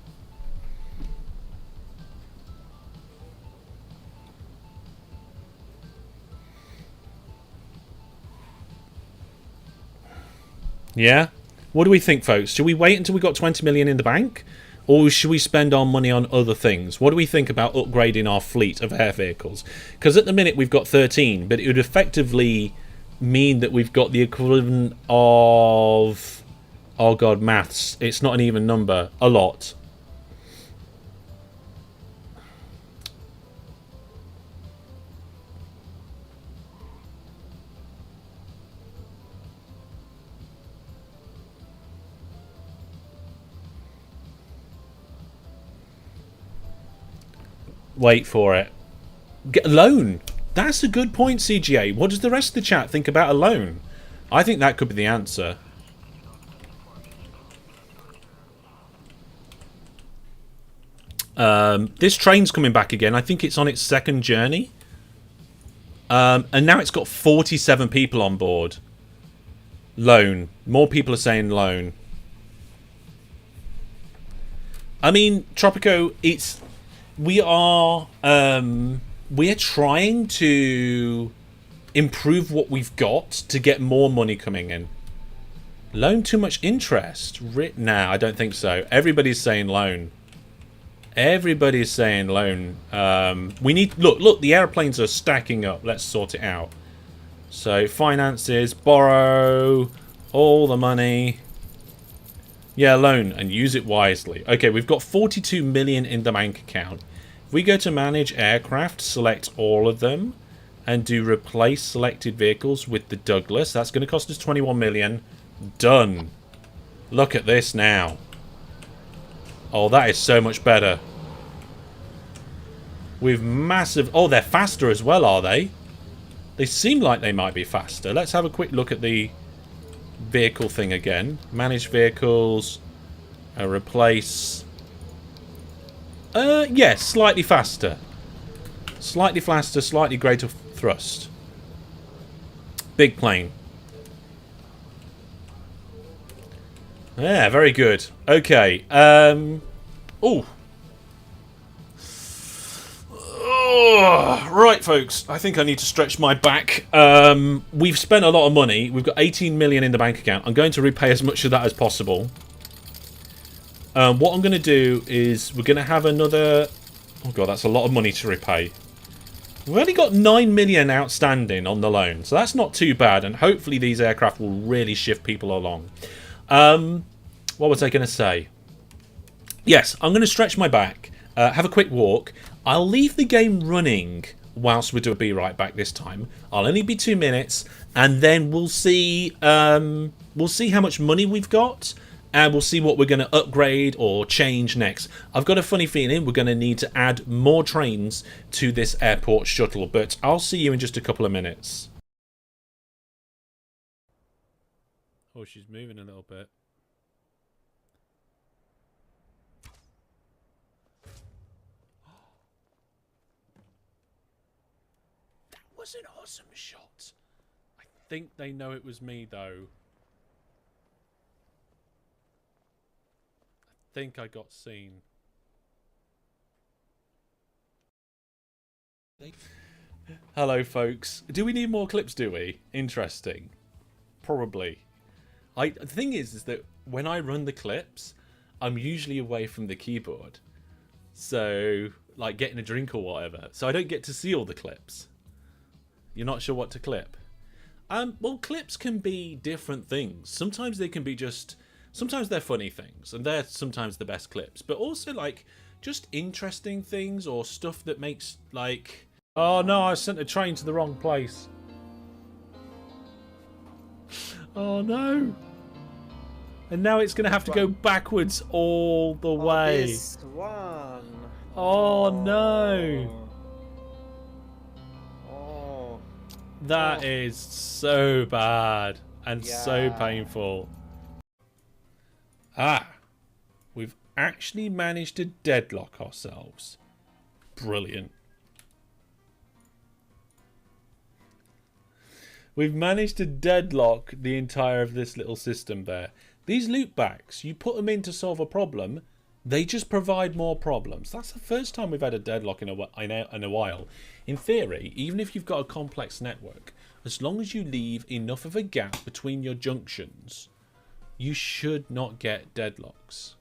Yeah? What do we think, folks? Should we wait until we got 20 million in the bank? Or should we spend our money on other things? What do we think about upgrading our fleet of air vehicles? Because at the minute we've got 13, but it would effectively mean that we've got the equivalent of... Oh god, maths. It's not an even number. A lot. Wait for it. Get a loan. That's a good point, CGA. What does the rest of the chat think about a loan? I think that could be the answer. This train's coming back again. I think it's on its second journey. And now it's got 47 people on board. Loan. More people are saying loan. I mean, Tropico, it's... We are trying to improve what we've got to get more money coming in. Loan too much interest? Nah, I don't think so. Everybody's saying loan. Everybody's saying loan. We need... Look, the airplanes are stacking up. Let's sort it out. So, finances, borrow, all the money. Yeah, loan, and use it wisely. Okay, we've got 42 million in the bank account. If we go to manage aircraft, select all of them, and do replace selected vehicles with the Douglas, that's going to cost us 21 million. Done. Look at this now. Oh, that is so much better. With massive... Oh, they're faster as well, are they? They seem like they might be faster. Let's have a quick look at the vehicle thing again. Manage vehicles. Replace. Yes, slightly faster. Slightly faster, slightly greater thrust. Big plane. Yeah, very good. Okay. Oh. Right, folks. I think I need to stretch my back. We've spent a lot of money. We've got 18 million in the bank account. I'm going to repay as much of that as possible. What I'm going to do is we're going to have another... Oh, God, that's a lot of money to repay. We've only got 9 million outstanding on the loan, so that's not too bad, and hopefully these aircraft will really shift people along. What was I going to say? Yes, I'm going to stretch my back, have a quick walk. I'll leave the game running whilst we do a Be Right Back this time. I'll only be 2 minutes, and then we'll see how much money we've got, and we'll see what we're going to upgrade or change next. I've got a funny feeling we're going to need to add more trains to this airport shuttle, but I'll see you in just a couple of minutes. Oh, she's moving a little bit. That was an awesome shot. I think they know it was me, though. I think I got seen. Hello, folks. Do we need more clips, do we? Interesting. Probably. The thing is that when I run the clips, I'm usually away from the keyboard. So, like getting a drink or whatever. So I don't get to see all the clips. You're not sure what to clip? Well, clips can be different things. Sometimes they can be just... Sometimes they're funny things, and they're sometimes the best clips. But also, like, just interesting things or stuff that makes, like... Oh, no, I sent a train to the wrong place. Oh, no. And now it's going to have to go backwards all the way. This one. Oh, no. Oh. That is so bad and so painful. Ah, we've actually managed to deadlock ourselves. Brilliant. We've managed to deadlock the entire of this little system there. These loopbacks, you put them in to solve a problem, they just provide more problems. That's the first time we've had a deadlock in a while. In theory, even if you've got a complex network, as long as you leave enough of a gap between your junctions, you should not get deadlocks.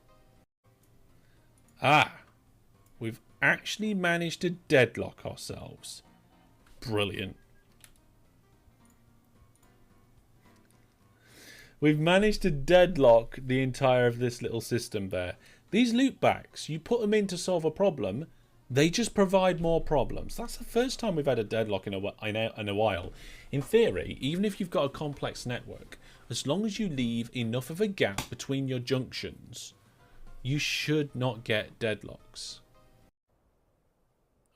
Ah, we've actually managed to deadlock ourselves. Brilliant. We've managed to deadlock the entire of this little system there. These loopbacks, you put them in to solve a problem, they just provide more problems. That's the first time we've had a deadlock in a while. In theory, even if you've got a complex network, as long as you leave enough of a gap between your junctions, you should not get deadlocks.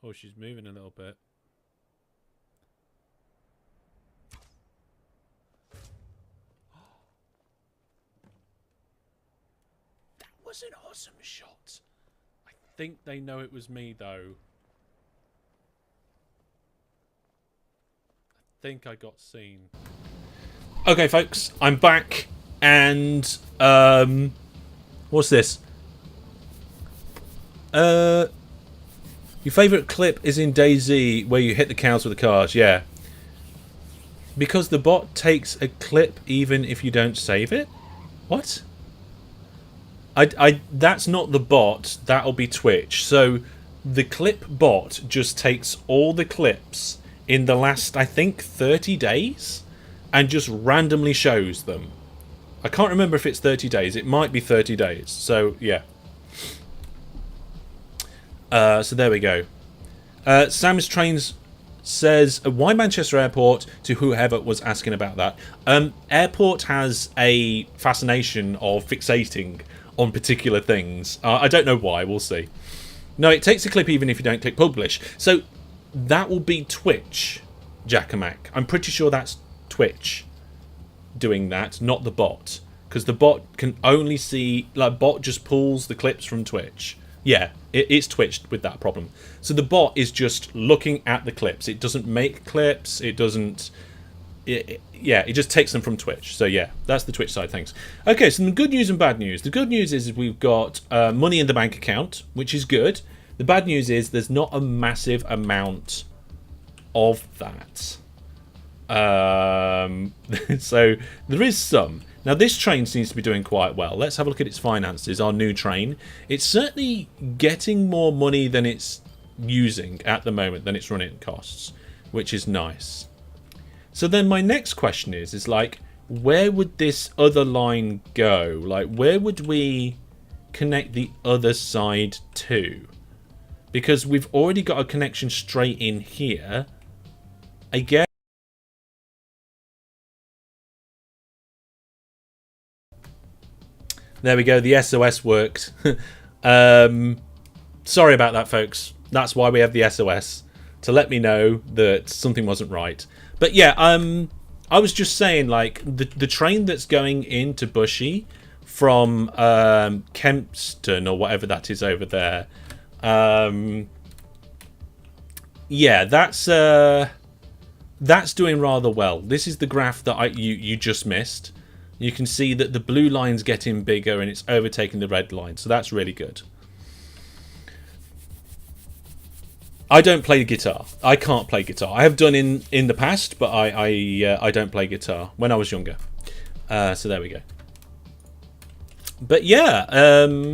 Oh, she's moving a little bit. That was an awesome shot. I think they know it was me, though. think I got seen. Okay, folks, I'm back, and what's this? Your favourite clip is in DayZ where you hit the cows with the cars. Yeah, because the bot takes a clip even if you don't save it. What? That's not the bot. That'll be Twitch. So the clip bot just takes all the clips in the last, I think, 30 days and just randomly shows them. I can't remember if it's 30 days. It might be 30 days. So, yeah. So there we go. Sam's Trains says, why Manchester Airport, to whoever was asking about that. Airport has a fascination of fixating on particular things. I don't know why. We'll see. No, it takes a clip even if you don't click publish. So that will be Twitch, Jackamak. I'm pretty sure that's Twitch doing that, not the bot. Because the bot can only see... Like, bot just pulls the clips from Twitch. Yeah, it's Twitch with that problem. So the bot is just looking at the clips. It doesn't make clips. It doesn't... yeah, it just takes them from Twitch. So yeah, that's the Twitch side. Thanks. Okay, so the good news and bad news. The good news is we've got money in the bank account, which is good. The bad news is there's not a massive amount of that. So there is some. Now this train seems to be doing quite well. Let's have a look at its finances. Our new train. It's certainly getting more money than it's using at the moment, than its running costs, which is nice. So then my next question is like, where would this other line go? Like, where would we connect the other side to? Because we've already got a connection straight in here. I guess. There we go. The SOS worked. Sorry about that, folks. That's why we have the SOS, to let me know that something wasn't right. But yeah, I was just saying, like, the train that's going into Bushy from Kempston or whatever that is over there. Yeah, that's doing rather well. This is the graph that you just missed. You can see that the blue line's getting bigger and it's overtaking the red line, so that's really good. I don't play guitar. I can't play guitar. I have done in the past, but I don't play guitar when I was younger. So there we go. But yeah,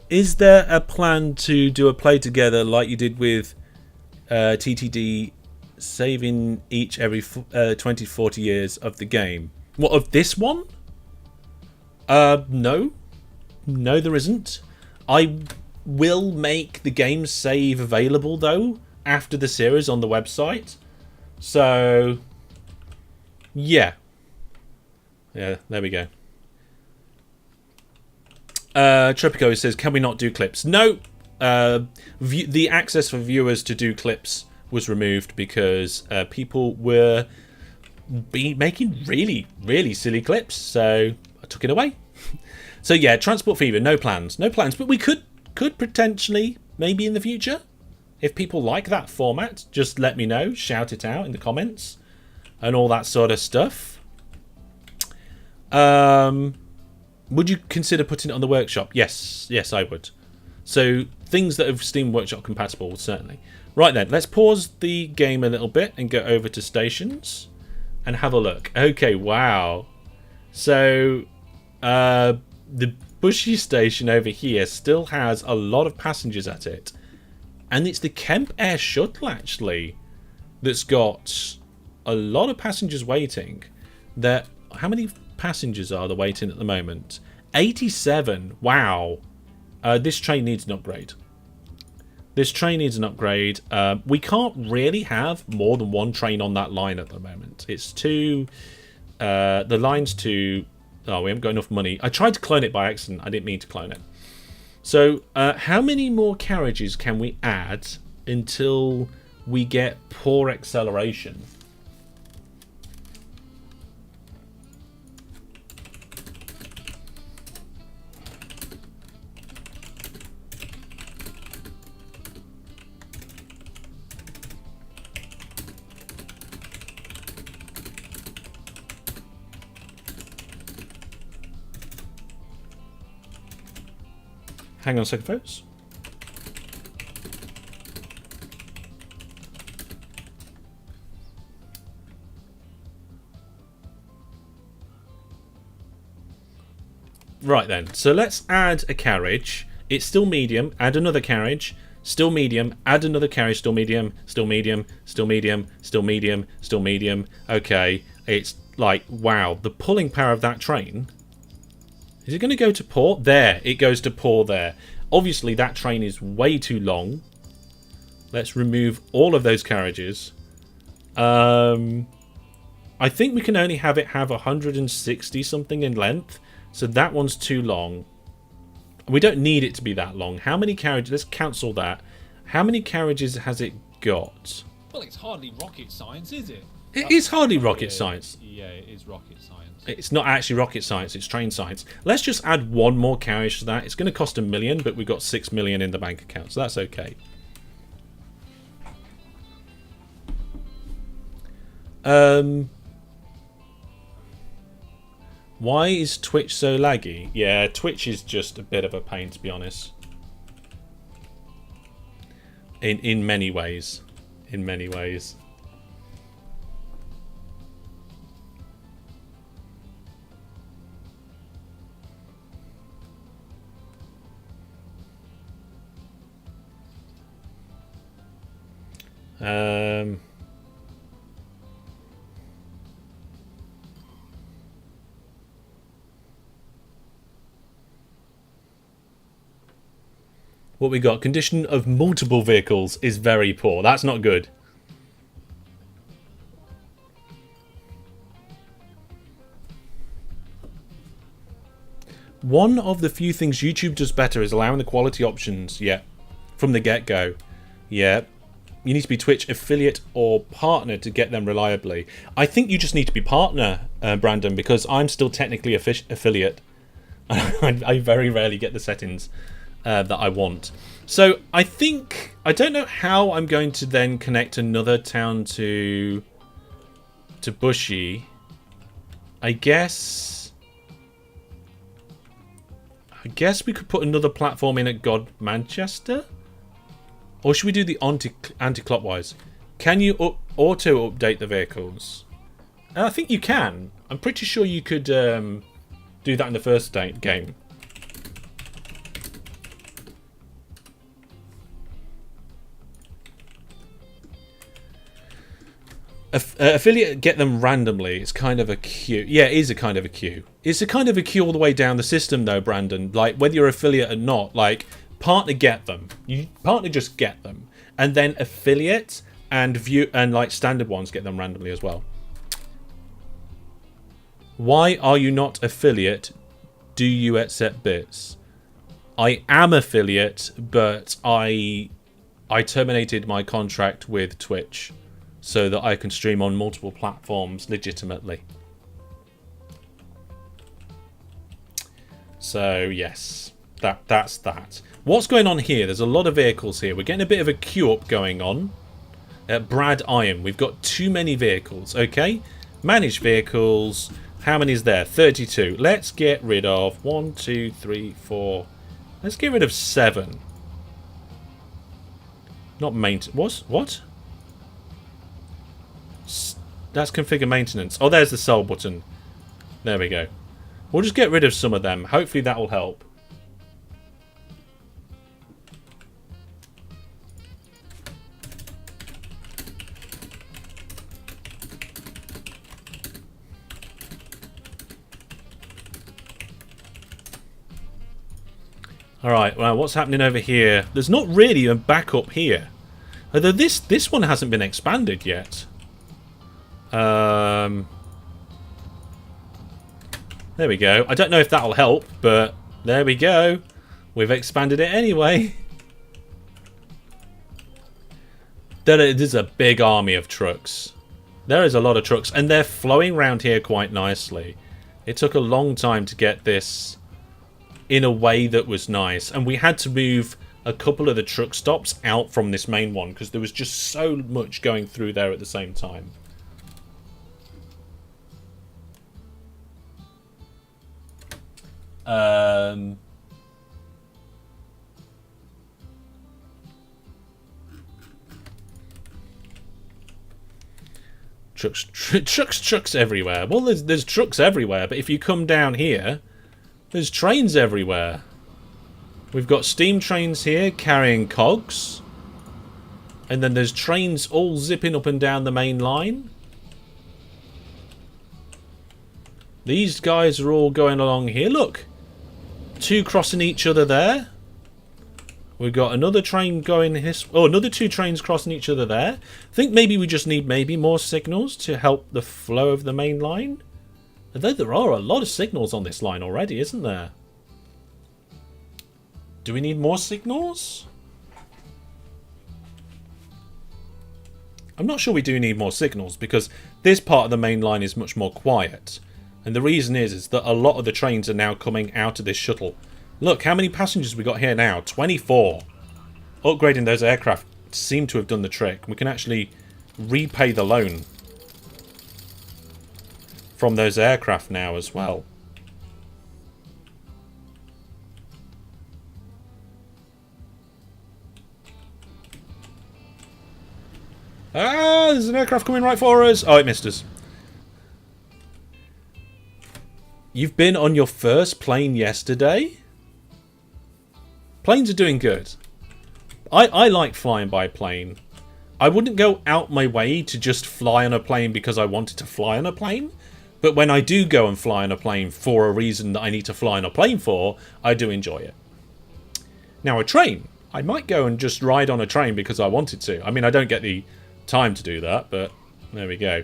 is there a plan to do a play together like you did with TTD, saving each every 20-40 years of the game? What, of this one? No. No, there isn't. I will make the game save available, though, after the series on the website. So, yeah. Yeah, there we go. Tropico says, can we not do clips? No. The access for viewers to do clips was removed because people were making really, really silly clips. So I took it away. So yeah, Transport Fever, no plans. No plans. But we could potentially, maybe in the future, if people like that format, just let me know. Shout it out in the comments and all that sort of stuff. Would you consider putting it on the workshop? Yes, I would. So things that are Steam Workshop compatible, certainly. Right then, let's pause the game a little bit and go over to stations and have a look. Okay, wow. So the Bushy station over here still has a lot of passengers at it. And it's the Kemp Air Shuttle, actually, that's got a lot of passengers waiting. How many passengers are there waiting at the moment? 87. Wow. This train needs an upgrade. This train needs an upgrade. We can't really have more than one train on that line at the moment. It's too... the line's too... Oh, we haven't got enough money. I tried to clone it by accident. I didn't mean to clone it. So, how many more carriages can we add until we get poor acceleration? Hang on a second, folks. Right then, so let's add a carriage. It's still medium, add another carriage, still medium, add another carriage, still medium, still medium, still medium, still medium, still medium. Okay, it's like, wow, the pulling power of that train. Is it going to go to port? There, it goes to port there. Obviously, that train is way too long. Let's remove all of those carriages. I think we can only have it have 160 something in length. So that one's too long. We don't need it to be that long. How many carriages? Let's cancel that. How many carriages has it got? Well, it's hardly rocket science, is it? It is hardly rocket science. Yeah, it is rocket science. It's not actually rocket science, it's train science. Let's just add one more carriage to that. It's going to cost $1 million, but we've got 6 million in the bank account, so that's okay. Why is Twitch so laggy? Yeah, Twitch is just a bit of a pain, to be honest. In many ways. In many ways. What we got? Condition of multiple vehicles is very poor. That's not good. One of the few things YouTube does better is allowing the quality options. Yeah. From the get-go. Yeah. You need to be Twitch affiliate or partner to get them reliably. I think you just need to be partner, Brandon, because I'm still technically affiliate. I very rarely get the settings that I want. So I don't know how I'm going to then connect another town to Bushy. I guess we could put another platform in at God Manchester. Or should we do the anti-clockwise? Can you auto-update the vehicles? I think you can. I'm pretty sure you could do that in the first game. Affiliate, get them randomly. It's kind of a queue. Yeah, it is a kind of a queue. It's a kind of a queue all the way down the system, though, Brandon. Like, whether you're affiliate or not, like... Partner get them. You partner just get them, and then affiliate and view and like standard ones get them randomly as well. Why are you not affiliate? Do you accept bits? I am affiliate, but I terminated my contract with Twitch so that I can stream on multiple platforms legitimately. So yes, that's that. What's going on here? There's a lot of vehicles here. We're getting a bit of a queue up going on. Brad Iron. We've got too many vehicles. Okay. Manage vehicles. How many is there? 32. Let's get rid of 1, 2, 3, 4. Let's get rid of 7. Not maintenance. What? That's configure maintenance. Oh, there's the sell button. There we go. We'll just get rid of some of them. Hopefully that will help. Alright, well, what's happening over here? There's not really a backup here. Although this one hasn't been expanded yet. There we go. I don't know if that'll help, but there we go. We've expanded it anyway. There's a big army of trucks. There is a lot of trucks, and they're flowing around here quite nicely. It took a long time to get this in a way that was nice, and we had to move a couple of the truck stops out from this main one because there was just so much going through there at the same time. Trucks everywhere. Well, there's trucks everywhere, but if you come down here, there's trains everywhere. We've got steam trains here carrying cogs, and then there's trains all zipping up and down the main line. These guys are all going along here. Look, two crossing each other there. We've got another train going this... Oh, another two trains crossing each other there. I think maybe we just need more signals to help the flow of the main line. Although there are a lot of signals on this line already, isn't there? Do we need more signals? I'm not sure we do need more signals because this part of the main line is much more quiet. And the reason is that a lot of the trains are now coming out of this shuttle. Look, how many passengers we got here now? 24. Upgrading those aircraft seem to have done the trick. We can actually repay the loan from those aircraft now as well. Ah, there's an aircraft coming right for us. Oh, it missed us. You've been on your first plane yesterday? Planes are doing good. I like flying by plane. I wouldn't go out my way to just fly on a plane because I wanted to fly on a plane. But when I do go and fly on a plane for a reason that I need to fly on a plane for, I do enjoy it. Now a train. I might go and just ride on a train because I wanted to. I mean, I don't get the time to do that, but there we go.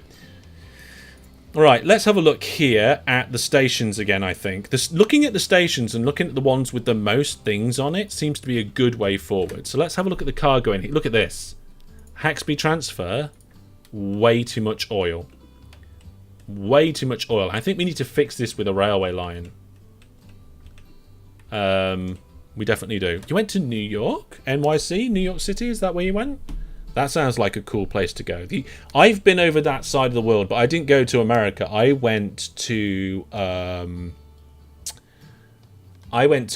Alright, let's have a look here at the stations again, I think. Looking at the stations and looking at the ones with the most things on it seems to be a good way forward. So let's have a look at the cargo in here. Look at this. Haxby transfer. Way too much oil. Way too much oil. I think we need to fix this with a railway line. We definitely do. You went to New York? NYC? New York City? Is that where you went? That sounds like a cool place to go. I've been over that side of the world, but I didn't go to America. I went to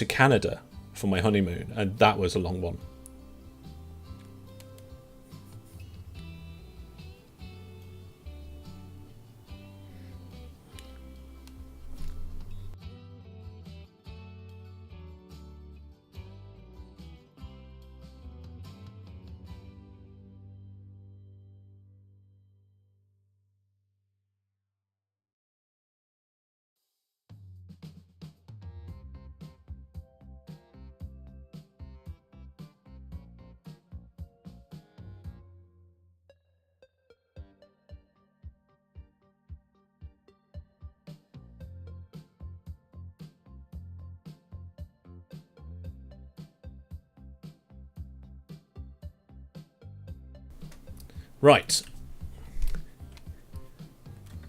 Canada for my honeymoon, and that was a long one. Right.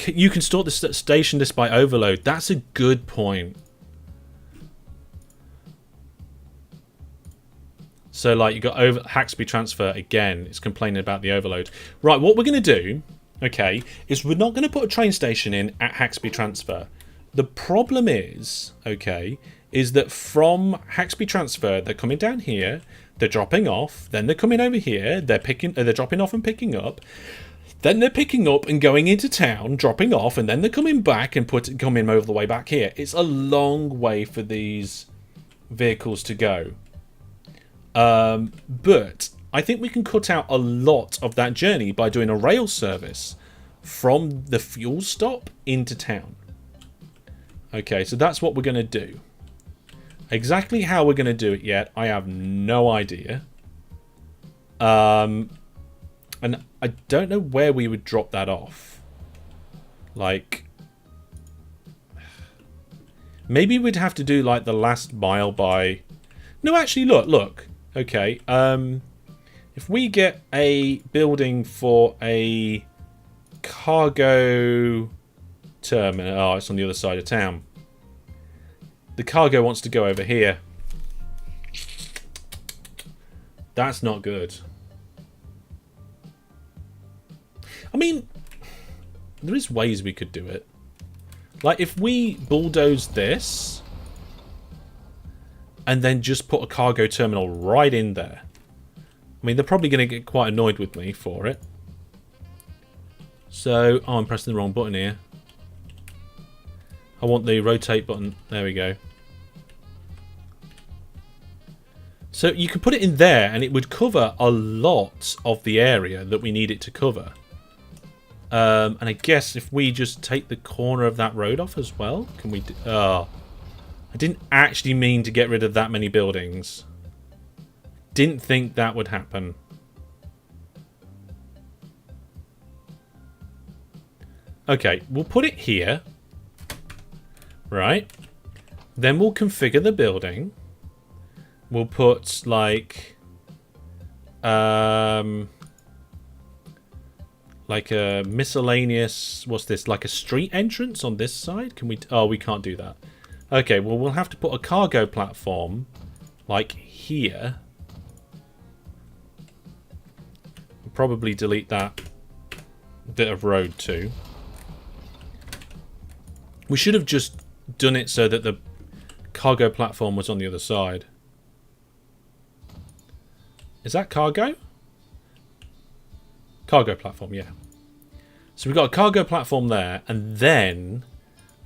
You can sort the station list by overload. That's a good point. So, like, you got Haxby transfer again. It's complaining about the overload. Right, what we're going to do, okay, is we're not going to put a train station in at Haxby transfer. The problem is, okay, is that from Haxby transfer, they're coming down here, they're dropping off, then they're coming over here, they're dropping off and picking up, then they're picking up and going into town, dropping off, and then they're coming back and coming over the way back here. It's a long way for these vehicles to go. But I think we can cut out a lot of that journey by doing a rail service from the fuel stop into town. Okay, so that's what we're going to do. Exactly how we're going to do it yet, I have no idea. And I don't know where we would drop that off. Like, maybe we'd have to do like the last mile by... No, actually, look. Okay. If we get a building for a cargo terminal, oh, it's on the other side of town. The cargo wants to go over here. That's not good. I mean, there is ways we could do it. Like, if we bulldoze this and then just put a cargo terminal right in there. I mean, they're probably going to get quite annoyed with me for it. So, oh, I'm pressing the wrong button here. I want the rotate button. There we go. So you could put it in there and it would cover a lot of the area that we need it to cover. And I guess if we just take the corner of that road off as well, can we do... Oh, I didn't actually mean to get rid of that many buildings. Didn't think that would happen. Okay, we'll put it here. Right. Then we'll configure the building. We'll put, like a miscellaneous... What's this? Like a street entrance on this side? Can we... Oh, we can't do that. Okay, well, we'll have to put a cargo platform, like, here. Probably delete that bit of road, too. We should have just done it so that the cargo platform was on the other side. Is that cargo? Cargo platform, yeah. So we've got a cargo platform there, and then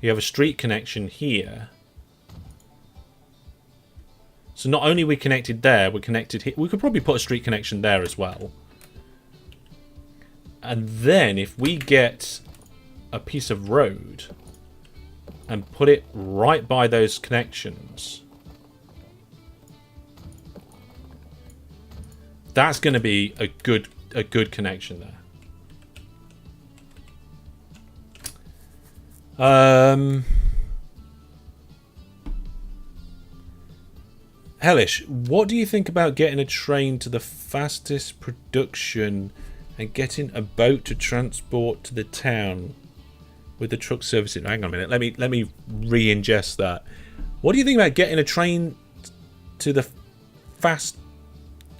we have a street connection here. So not only are we connected there, we're connected here. We could probably put a street connection there as well. And then if we get a piece of road and put it right by those connections, that's going to be a good connection there. Hellish, what do you think about getting a train to the fastest production and getting a boat to transport to the town with the truck servicing? Hang on a minute. Let me re-ingest that. What do you think about getting a train to the fast...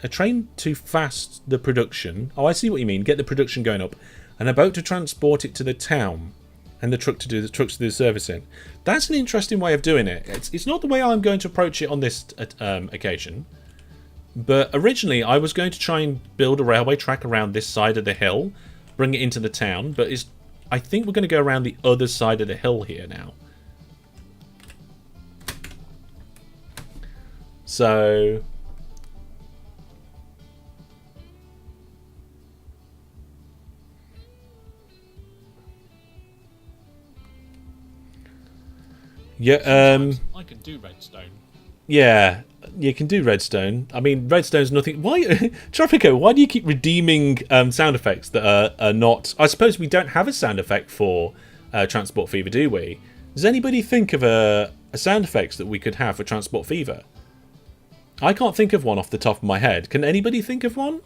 A train to fast the production. Oh, I see what you mean. Get the production going up. And a boat to transport it to the town. And the trucks to do the servicing. That's an interesting way of doing it. It's not the way I'm going to approach it on this occasion. But originally, I was going to try and build a railway track around this side of the hill. Bring it into the town. But I think we're going to go around the other side of the hill here now. So... Yeah, I can do redstone. Yeah, you can do redstone. I mean, redstone's nothing... Why... Tropico, why do you keep redeeming sound effects that are not... I suppose we don't have a sound effect for Transport Fever, do we? Does anybody think of a sound effects that we could have for Transport Fever? I can't think of one off the top of my head. Can anybody think of one?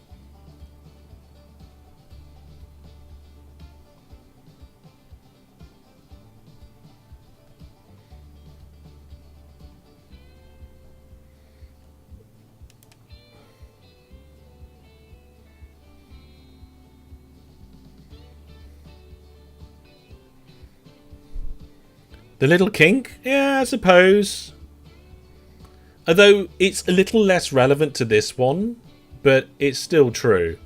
The Little Kink? Yeah, I suppose. Although it's a little less relevant to this one, but it's still true.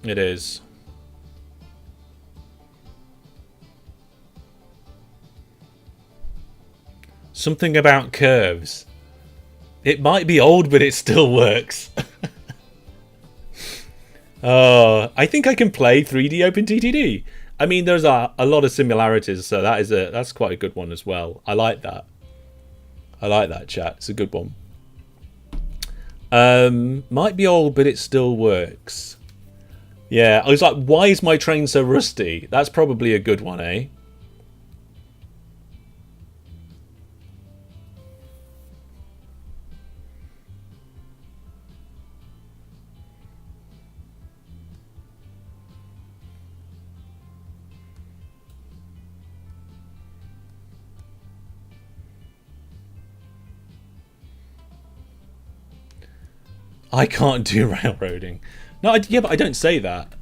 It is. Something about curves. It might be old, but it still works. Oh, I think I can play 3D OpenTTD. I mean, there's a lot of similarities, so that's quite a good one as well. I like that. I like that, chat. It's a good one. Might be old, but it still works. Yeah, I was like, why is my train so rusty? That's probably a good one, eh? I can't do railroading. No, yeah, but I don't say that.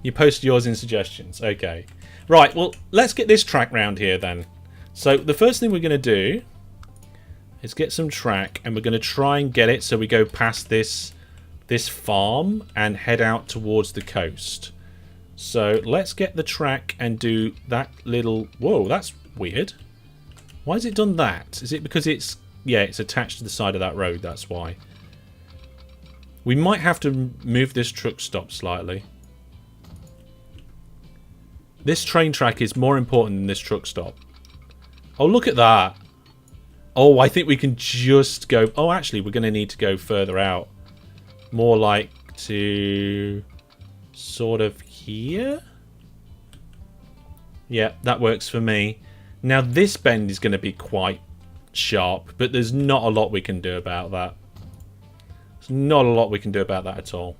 You post yours in suggestions. Okay. Right, well, let's get this track round here then. So the first thing we're going to do is get some track, and we're going to try and get it so we go past this farm and head out towards the coast. So let's get the track and do that little... Whoa, that's weird. Why has it done that? Is it because it's... Yeah, it's attached to the side of that road, that's why. We might have to move this truck stop slightly. This train track is more important than this truck stop. Oh, look at that. Oh, I think we can just go... Oh, actually, we're going to need to go further out. More like to... sort of here? Yeah, that works for me. Now, this bend is going to be quite sharp, but there's not a lot we can do about that. There's not a lot we can do about that at all.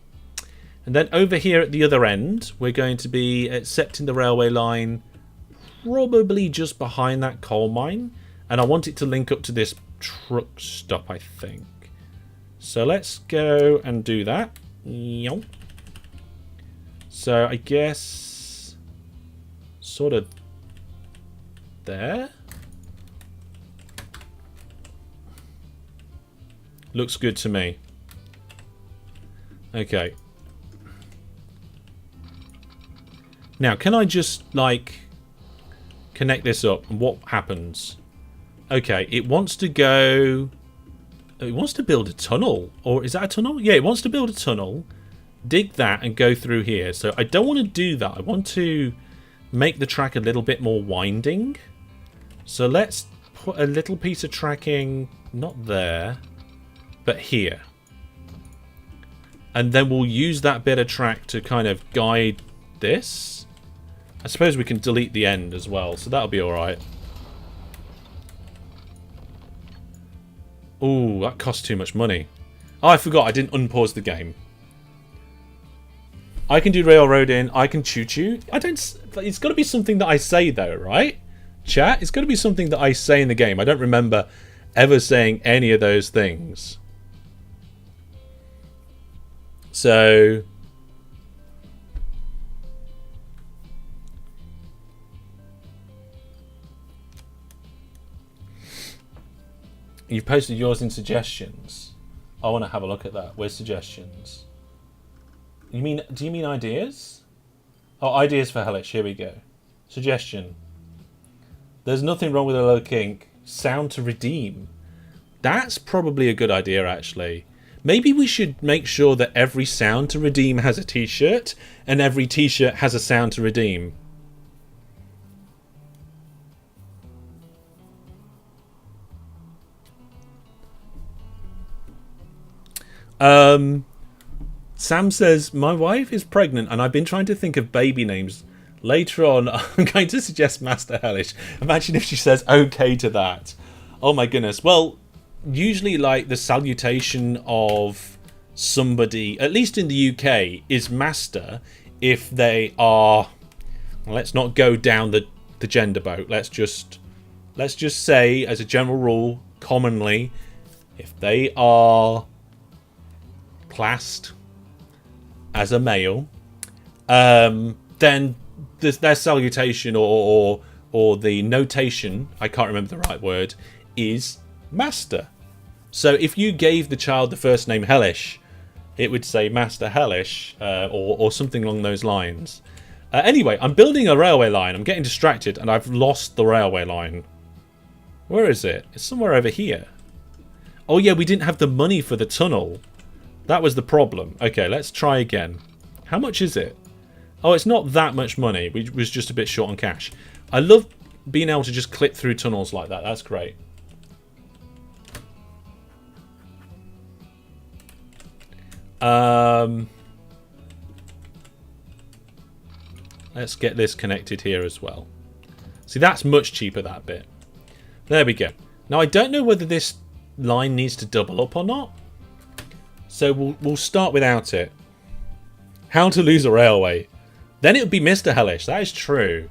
And then over here at the other end, we're going to be accepting the railway line probably just behind that coal mine. And I want it to link up to this truck stop, I think. So let's go and do that. So I guess sort of there. Looks good to me. Okay. Now, can I just, like, connect this up? And what happens? Okay, it wants to go... It wants to build a tunnel. Or is that a tunnel? Yeah, it wants to build a tunnel. Dig that and go through here. So I don't want to do that. I want to make the track a little bit more winding. So let's put a little piece of tracking, not there, but here. And then we'll use that bit of track to kind of guide this. I suppose we can delete the end as well, so that'll be alright. Ooh, that costs too much money. Oh, I forgot, I didn't unpause the game. I can do railroading, I can choo-choo. It's got to be something that I say though, right? Chat, it's got to be something that I say in the game. I don't remember ever saying any of those things. So... You've posted yours in suggestions. I want to have a look at that. Where's suggestions? Do you mean ideas? Oh, ideas for Hellish. Here we go. Suggestion. There's nothing wrong with a low kink. Sound to redeem. That's probably a good idea, actually. Maybe we should make sure that every sound to redeem has a t-shirt, and every t-shirt has a sound to redeem. Sam says, my wife is pregnant and I've been trying to think of baby names. Later on, I'm going to suggest Master Hellish. Imagine if she says okay to that. Oh my goodness. Well, usually like the salutation of somebody, at least in the UK, is Master if they are... Let's not go down the gender boat. Let's just say, as a general rule, commonly, if they are... classed as a male, then their salutation or the notation, I can't remember the right word, is Master. So if you gave the child the first name Hellish, it would say Master Hellish, or something along those lines. Anyway, I'm building a railway line. I'm getting distracted and I've lost the railway line. Where is it? It's somewhere over here. Oh yeah, we didn't have the money for the tunnel. That was the problem. Okay, let's try again. How much is it? Oh, it's not that much money. We was just a bit short on cash. I love being able to just clip through tunnels like that. That's great. Let's get this connected here as well. See, that's much cheaper, that bit. There we go. Now, I don't know whether this line needs to double up or not. So we'll start without it. How to lose a railway. Then it would be Mr. Hellish. That is true.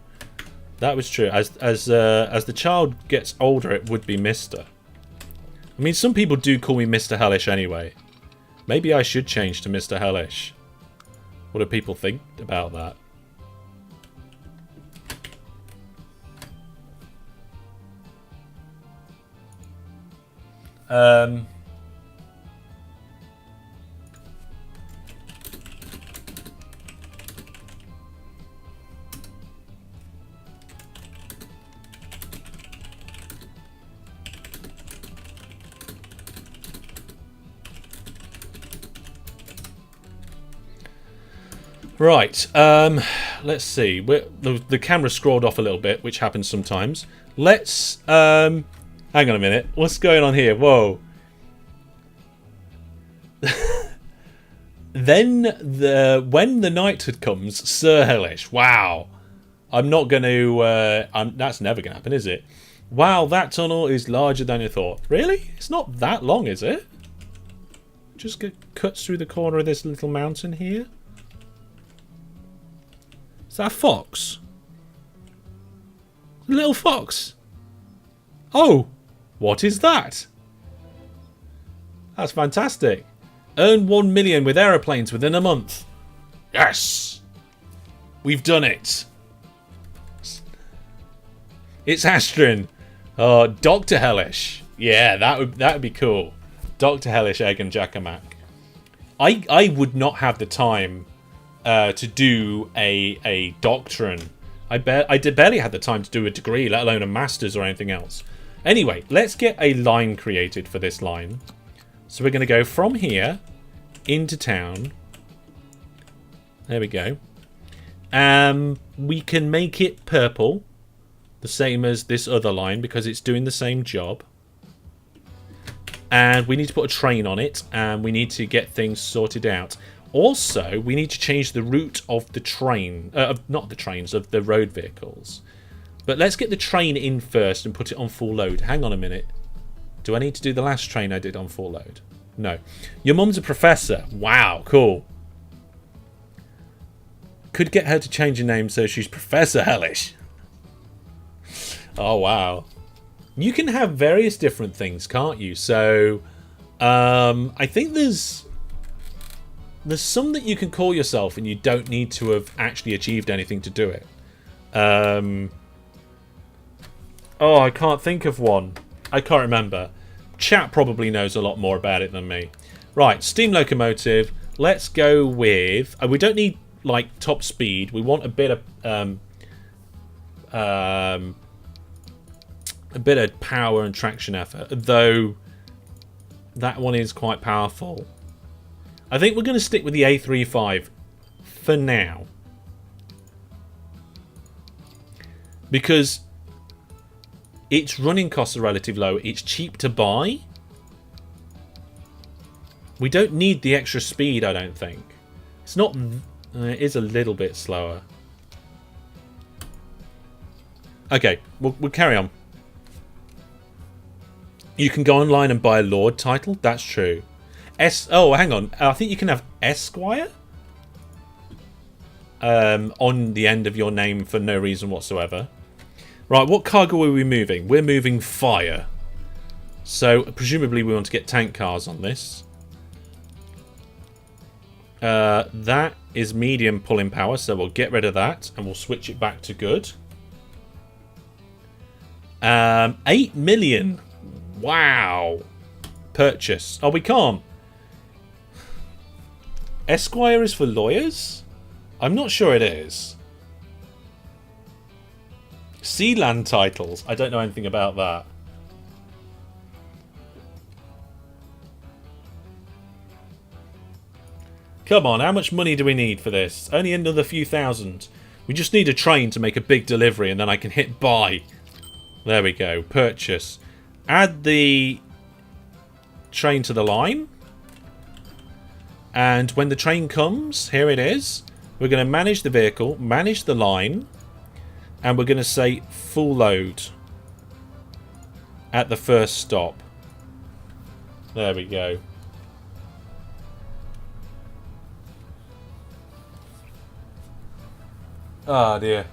That was true. As the child gets older, it would be Mr. I mean, some people do call me Mr. Hellish anyway. Maybe I should change to Mr. Hellish. What do people think about that? Right, let's see. The camera scrolled off a little bit, which happens sometimes. Let's, hang on a minute. What's going on here? Whoa. Then, when the knighthood comes, Sir Hellish. Wow. I'm not going to, that's never going to happen, is it? Wow, that tunnel is larger than you thought. Really? It's not that long, is it? Just cuts through the corner of this little mountain here. Is that a fox? A little fox. Oh, what is that? That's fantastic. Earn 1 million with aeroplanes within a month. Yes! We've done it. It's Astrid. Oh, Dr. Hellish. Yeah, that would be cool. Dr. Hellish, Egg and Jackamak. I would not have the time to do a doctrine. I barely had the time to do a degree, let alone a master's or anything else. Anyway, let's get a line created for this line. So we're going to go from here into town. There we go. We can make it purple, the same as this other line because it's doing the same job. And we need to put a train on it, and we need to get things sorted out. Also, we need to change the route of the train, not the trains, of the road vehicles. But let's get the train in first and put it on full load. Hang on a minute. Do I need to do the last train I did on full load? No. Your mum's a professor. Wow, cool. Could get her to change her name so she's Professor Hellish. Oh, wow. You can have various different things, can't you? So, I think there's some that you can call yourself and you don't need to have actually achieved anything to do it. Oh, I can't think of one. I can't remember. Chat probably knows a lot more about it than me. Right, steam locomotive. Let's go with... we don't need, like, top speed. We want a bit of power and traction effort, though that one is quite powerful. I think we're going to stick with the A35 for now. Because its running costs are relatively low. It's cheap to buy. We don't need the extra speed, I don't think. It's not... it is a little bit slower. Okay, we'll carry on. You can go online and buy a Lord title. That's true. Oh, hang on. I think you can have Esquire on the end of your name for no reason whatsoever. Right, what cargo are we moving? We're moving fire. So, presumably we want to get tank cars on this. That is medium pulling power, so we'll get rid of that and we'll switch it back to good. 8 million. Wow. Purchase. Oh, we can't. Esquire is for lawyers? I'm not sure it is. Sealand titles. I don't know anything about that. Come on, how much money do we need for this? Only another few thousand. We just need a train to make a big delivery and then I can hit buy. There we go. Purchase. Add the train to the line. And when the train comes, here it is. We're going to manage the vehicle, manage the line, and we're going to say full load at the first stop. There we go. Ah, dear.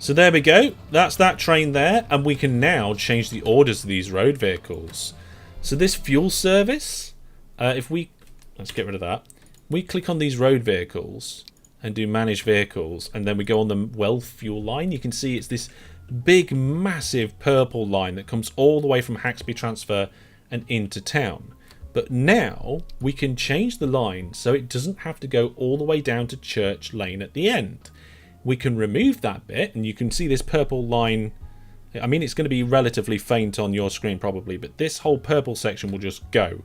So there we go. That's that train there. And we can now change the orders of these road vehicles. So this fuel service, if we... Let's get rid of that. We click on these road vehicles and do manage vehicles. And then we go on the well fuel line. You can see it's this big, massive purple line that comes all the way from Haxby Transfer and into town. But now we can change the line so it doesn't have to go all the way down to Church Lane at the end. We can remove that bit and you can see this purple line. I mean, it's going to be relatively faint on your screen probably, but this whole purple section will just go.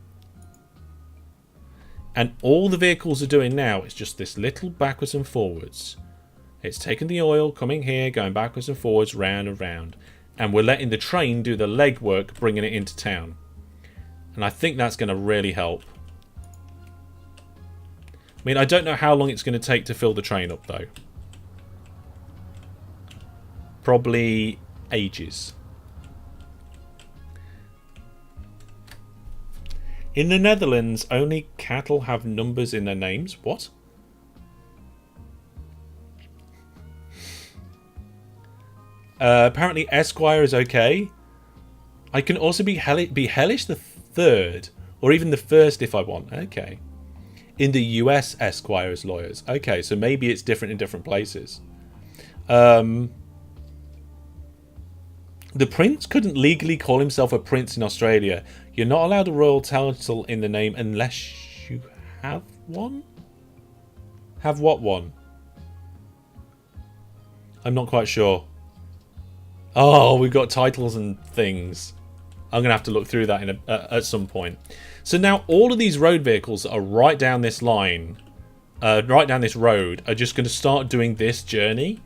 And all the vehicles are doing now is just this little backwards and forwards. It's taking the oil, coming here, going backwards and forwards, round and round. And we're letting the train do the legwork, bringing it into town. And I think that's going to really help. I mean, I don't know how long it's going to take to fill the train up, though. Probably ages. In the Netherlands, only cattle have numbers in their names. What? Apparently Esquire is okay. I can also be Hellish the third, or even the first if I want. Okay. In the US, Esquire is lawyers. Okay, so maybe it's different in different places. The prince couldn't legally call himself a prince in Australia. You're not allowed a royal title in the name unless you have one? Have what one? I'm not quite sure. Oh, we've got titles and things. I'm going to have to look through that in at some point. So now all of these road vehicles that are right down this line, right down this road, are just going to start doing this journey.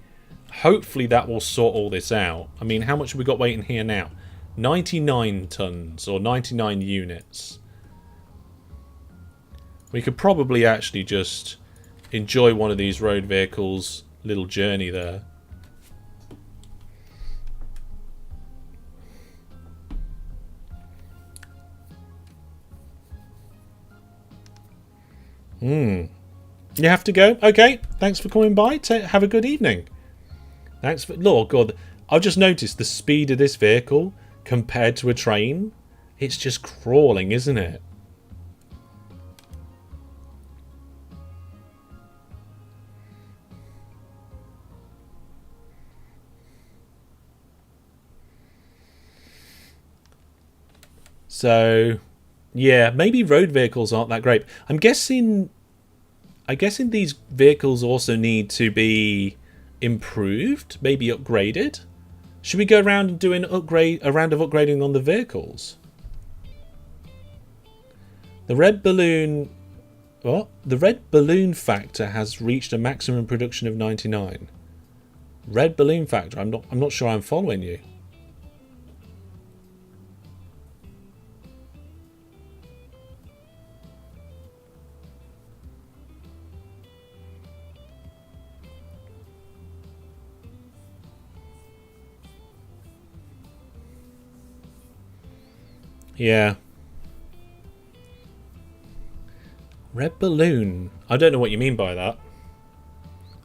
Hopefully that will sort all this out. I mean, how much have we got waiting here now? 99 tons or 99 units. We could probably actually just enjoy one of these road vehicles' little journey there. You have to go? Okay, thanks for coming by. Have a good evening. Thanks for... Lord God, I've just noticed the speed of this vehicle compared to a train. It's just crawling, isn't it? So, yeah, maybe road vehicles aren't that great. I'm guessing these vehicles also need to be improved, maybe upgraded. Should we go around and do a round of upgrading on the vehicles? The red balloon... What? The red balloon factor has reached a maximum production of 99. Red balloon factor? I'm not sure I'm following you. Yeah. Red balloon. I don't know what you mean by that.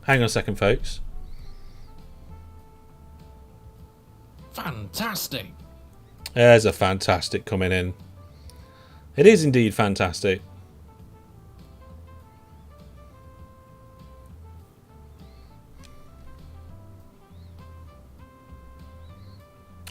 Hang on a second, folks. Fantastic. There's a fantastic coming in. It is indeed fantastic.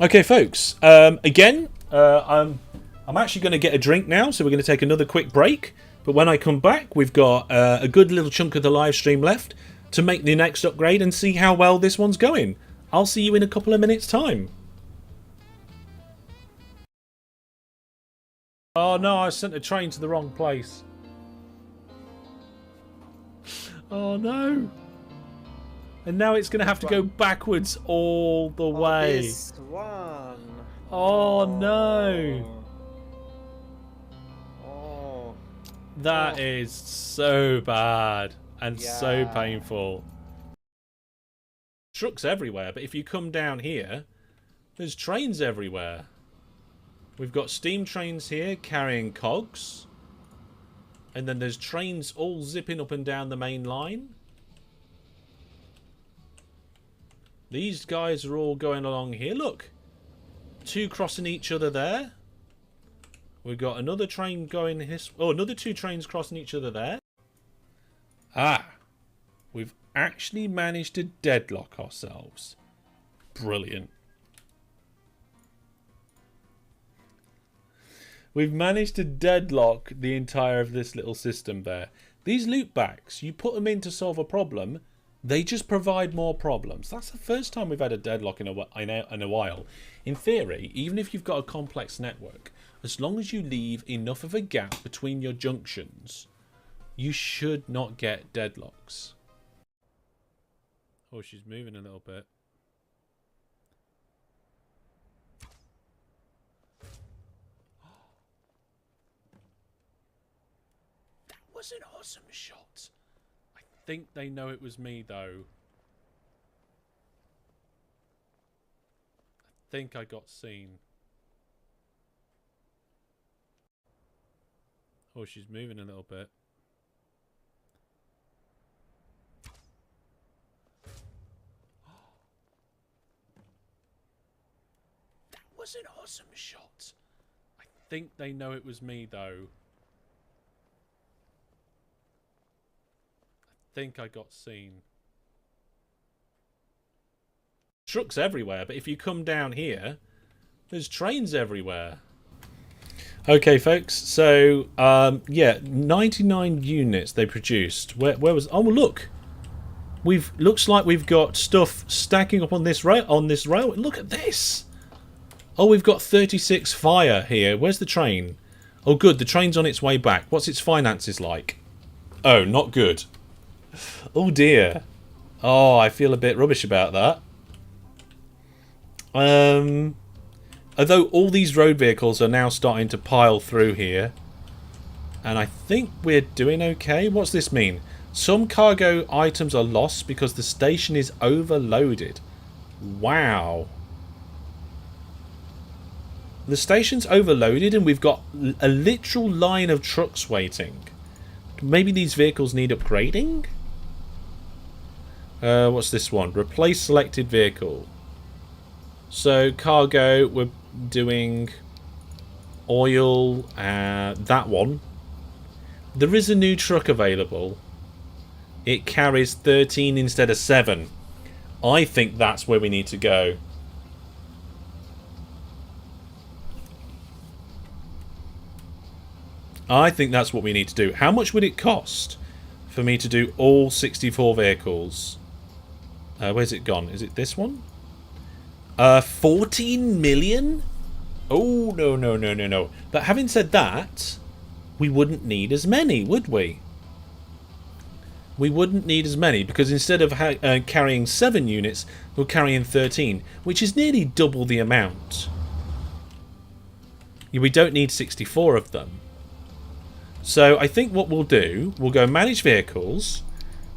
Okay, folks. Again, I'm actually going to get a drink now, so we're going to take another quick break. But when I come back, we've got a good little chunk of the live stream left to make the next upgrade and see how well this one's going. I'll see you in a couple of minutes' time. Oh no, I sent a train to the wrong place. Oh no. And now it's going to have to go backwards all the way. This one. Oh no. Oh. That is so bad and so painful. Trucks everywhere, but if you come down here, there's trains everywhere. We've got steam trains here carrying cogs. And then there's trains all zipping up and down the main line. These guys are all going along here. Look. Two crossing each other there. We've got another train going this... Oh, another two trains crossing each other there. Ah. We've actually managed to deadlock ourselves. Brilliant. We've managed to deadlock the entire of this little system there. These loopbacks, you put them in to solve a problem, they just provide more problems. That's the first time we've had a deadlock in a while. In theory, even if you've got a complex network, as long as you leave enough of a gap between your junctions, you should not get deadlocks. Oh, she's moving a little bit. That was an awesome shot. I think they know it was me, though. I think I got seen. Oh, she's moving a little bit. That was an awesome shot. I think they know it was me, though. I think I got seen. Trucks everywhere, but if you come down here, there's trains everywhere. Okay, folks, so, yeah, 99 units they produced. Where was... Oh, look! Looks like we've got stuff stacking up on this rail. Look at this! Oh, we've got 36 fire here. Where's the train? Oh, good, the train's on its way back. What's its finances like? Oh, not good. Oh, dear. Oh, I feel a bit rubbish about that. Although all these road vehicles are now starting to pile through here. And I think we're doing okay. What's this mean? Some cargo items are lost because the station is overloaded. Wow. The station's overloaded and we've got a literal line of trucks waiting. Maybe these vehicles need upgrading? What's this one? Replace selected vehicle. So cargo, we're doing oil, that one. There is a new truck available. It carries 13 instead of 7. I think that's where we need to go. I think that's what we need to do. How much would it cost for me to do all 64 vehicles? Where's it gone? Is it this one? 14 million? Oh, no. But having said that, we wouldn't need as many, would we? We wouldn't need as many because instead of carrying 7 units, we're carrying 13, which is nearly double the amount. We don't need 64 of them. So I think what we'll do, we'll go manage vehicles.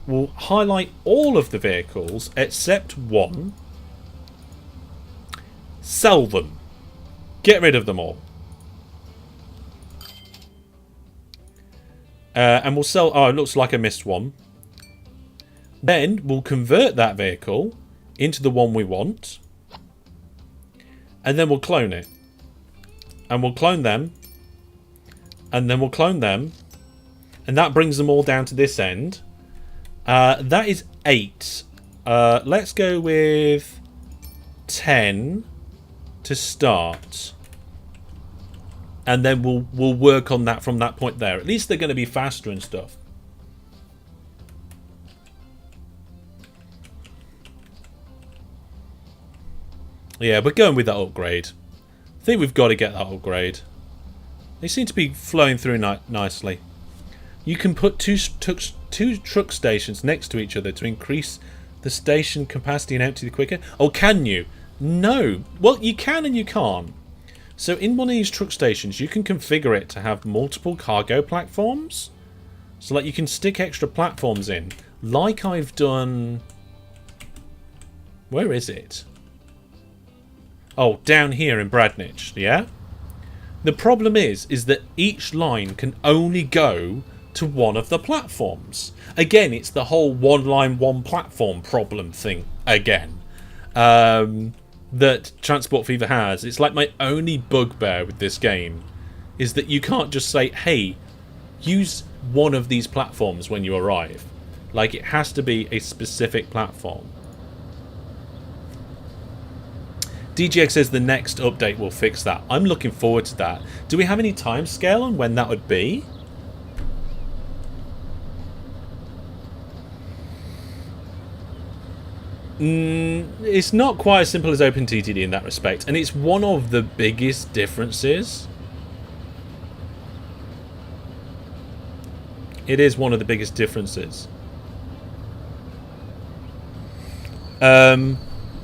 We'll highlight all of the vehicles except one. Sell them. Get rid of them all. And we'll sell... Oh, it looks like I missed one. Then we'll convert that vehicle into the one we want. And then we'll clone it. And we'll clone them. And then we'll clone them. And that brings them all down to this end. That is 8. Let's go with 10 to start. And then we'll work on that from that point there. At least they're going to be faster and stuff. Yeah, we're going with that upgrade. I think we've got to get that upgrade. They seem to be flowing through nicely. You can put two truck stations next to each other to increase the station capacity and empty quicker. Oh, can you? No. Well, you can and you can't. So in one of these truck stations, you can configure it to have multiple cargo platforms. So like you can stick extra platforms in. Like I've done... Where is it? Oh, down here in Bradnich, yeah? The problem is that each line can only go to one of the platforms. Again, it's the whole one line, one platform problem thing again. that Transport Fever has. It's like my only bugbear with this game is that you can't just say, hey, use one of these platforms when you arrive. Like, it has to be a specific platform. DGX says the next update will fix that. I'm looking forward to that. Do we have any time scale on when that would be? It's not quite as simple as OpenTTD in that respect, and it's one of the biggest differences. It is one of the biggest differences. It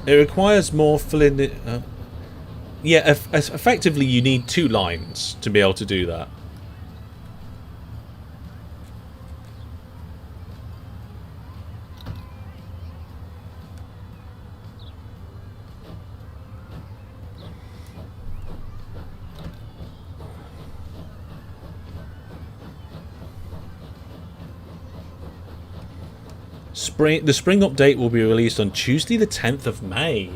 requires more filling. Yeah, effectively you need 2 lines to be able to do that. The spring update will be released on Tuesday the 10th of May.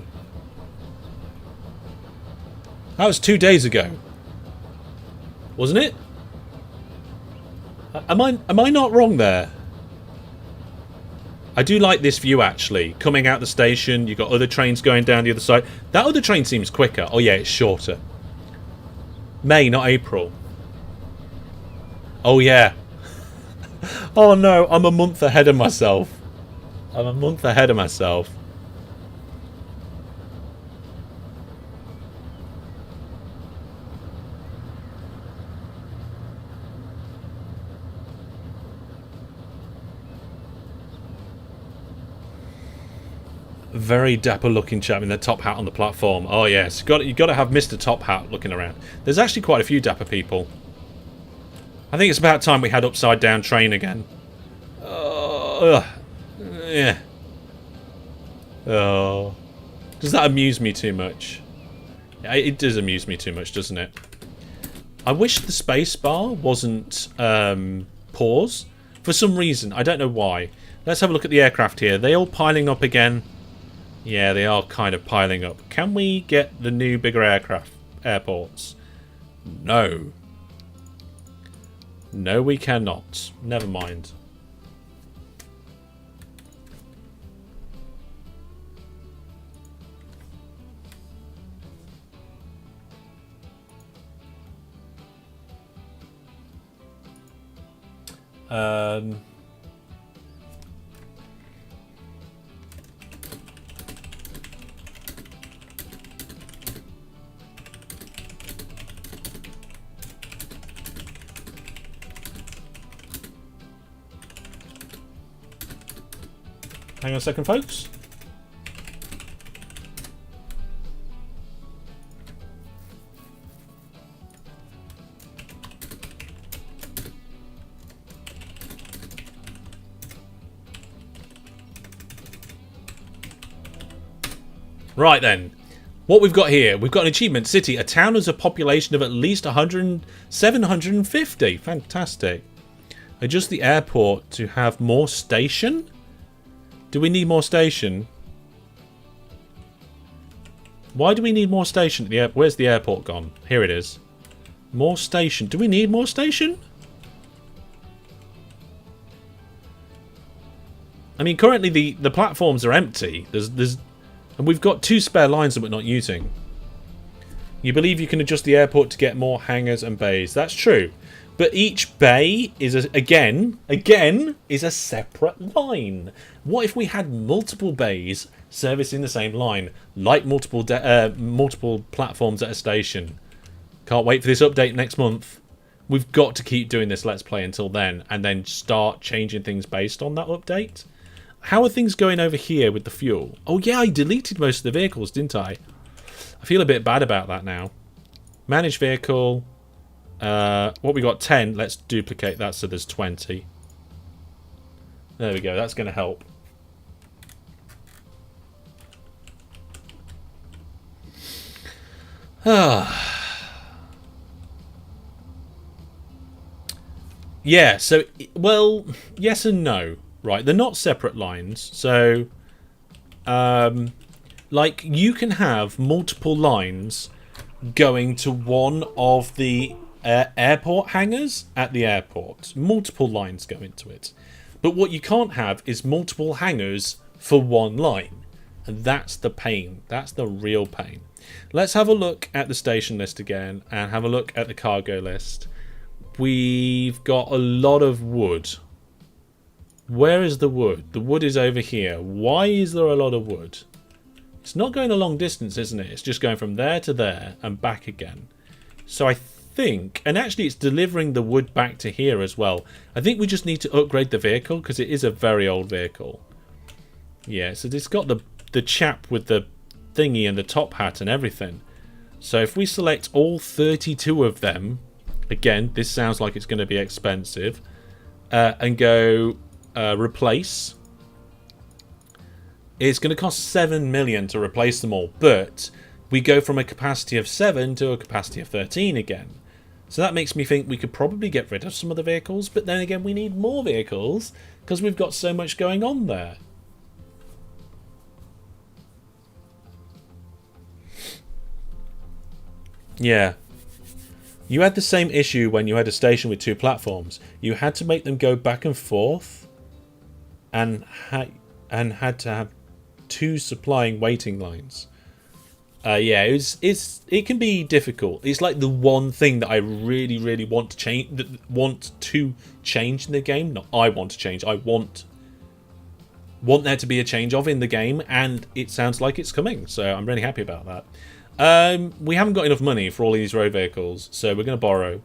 That was 2 days ago. Wasn't it? Am I not wrong there? I do like this view actually. Coming out the station, you've got other trains going down the other side. That other train seems quicker. Oh yeah, it's shorter. May, not April. Oh yeah. Oh no, I'm a month ahead of myself. I'm a month ahead of myself. Very dapper looking chap in the top hat on the platform. Oh yes, you got to have Mr. Top Hat looking around. There's actually quite a few dapper people. I think it's about time we had upside down train again. Yeah. Oh. Does that amuse me too much? It does amuse me too much, doesn't it? I wish the space bar wasn't pause. For some reason. I don't know why. Let's have a look at the aircraft here. Are they all piling up again? Yeah, they are kind of piling up. Can we get the new bigger airports? No. No, we cannot. Never mind. Hang on a second, folks. Right then, what we've got here, we've got an achievement. City, a town has a population of at least 750. Fantastic. Adjust the airport to have more station? Do we need more station? Why do we need more station at the airport? Where's the airport gone? Here it is. More station. Do we need more station? I mean, currently the platforms are empty. And we've got 2 spare lines that we're not using. You believe you can adjust the airport to get more hangars and bays. That's true. But each bay is, again, is a separate line. What if we had multiple bays servicing the same line? Like multiple platforms at a station. Can't wait for this update next month. We've got to keep doing this Let's Play until then. And then start changing things based on that update. How are things going over here with the fuel? Oh yeah, I deleted most of the vehicles, didn't I? I feel a bit bad about that now. Manage vehicle. What we got, 10. Let's duplicate that so there's 20. There we go. That's going to help. Yeah, so, well, yes and no. Right, they're not separate lines. So, Like, you can have multiple lines going to one of the airport hangars at the airport. Multiple lines go into it. But what you can't have is multiple hangars for one line. And that's the pain. That's the real pain. Let's have a look at the station list again and have a look at the cargo list. We've got a lot of wood. Where is the wood? The wood is over here. Why is there a lot of wood? It's not going a long distance, isn't it? It's just going from there to there and back again. So I think, and actually it's delivering the wood back to here as well. I think we just need to upgrade the vehicle because it is a very old vehicle. Yeah, so it's got the chap with the thingy and the top hat and everything. So if we select all 32 of them, again, this sounds like it's going to be expensive, and go replace, it's going to cost 7 million to replace them all, but we go from a capacity of 7 to a capacity of 13 again. So that makes me think we could probably get rid of some of the vehicles, but then again we need more vehicles because we've got so much going on there. Yeah. You had the same issue when you had a station with 2 platforms. You had to make them go back and forth and had to have 2 supplying waiting lines. Yeah, it can be difficult. It's like the one thing that I really want to change in the game. Not I want to change. I want there to be a change of in the game, and it sounds like it's coming. So I'm really happy about that. We haven't got enough money for all these road vehicles, so we're going to borrow.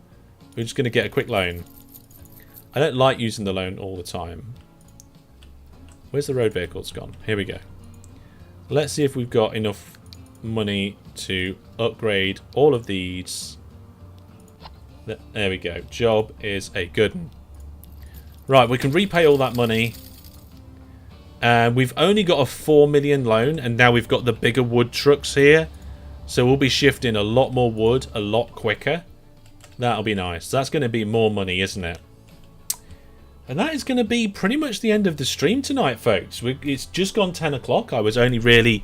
We're just going to get a quick loan. I don't like using the loan all the time. Where's the road vehicles gone? Here we go. Let's see if we've got enough money to upgrade all of these. There we go. Job is a good one. Right, we can repay all that money. We've only got a 4 million loan, and now we've got the bigger wood trucks here. So we'll be shifting a lot more wood a lot quicker. That'll be nice. That's going to be more money, isn't it? And that is going to be pretty much the end of the stream tonight, folks. It's just gone 10 o'clock. I was only really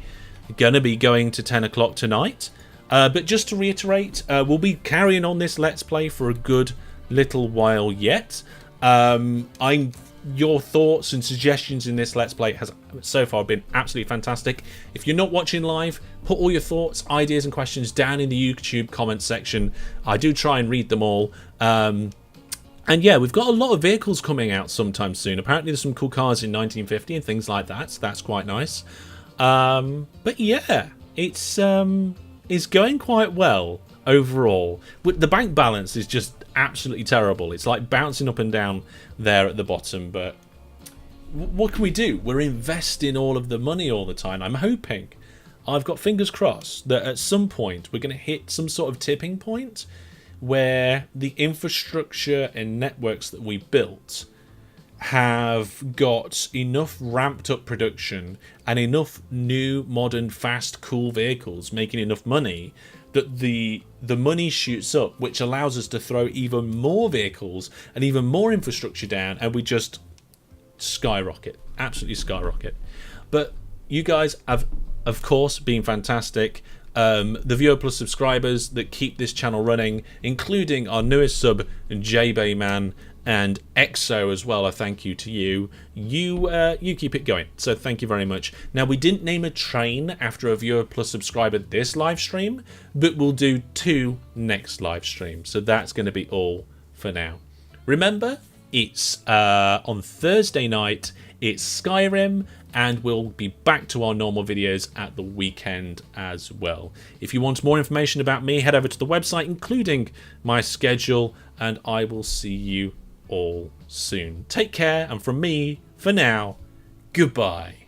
going to be going to 10 o'clock tonight. But just to reiterate, we'll be carrying on this Let's Play for a good little while yet. Your thoughts and suggestions in this Let's Play has so far been absolutely fantastic. If you're not watching live, put all your thoughts, ideas and questions down in the YouTube comments section. I do try and read them all. And yeah, we've got a lot of vehicles coming out sometime soon. Apparently there's some cool cars in 1950 and things like that, so that's quite nice. But yeah, it's going quite well overall. The bank balance is just absolutely terrible. It's like bouncing up and down there at the bottom, but what can we do? We're investing all of the money all the time. I'm hoping, I've got fingers crossed, that at some point we're going to hit some sort of tipping point where the infrastructure and networks that we built have got enough ramped up production and enough new, modern, fast, cool vehicles making enough money that the money shoots up, which allows us to throw even more vehicles and even more infrastructure down, and we just skyrocket, absolutely skyrocket. But you guys have, of course, been fantastic. The viewer plus subscribers that keep this channel running, including our newest sub, JBayman, and EXO as well. A thank you to you. You keep it going. So thank you very much. Now, we didn't name a train after a viewer plus subscriber this live stream, but we'll do 2 next live streams. So that's going to be all for now. Remember, it's on Thursday night. It's Skyrim, and we'll be back to our normal videos at the weekend as well. If you want more information about me, head over to the website, including my schedule, and I will see you all soon. Take care, and from me, for now, goodbye.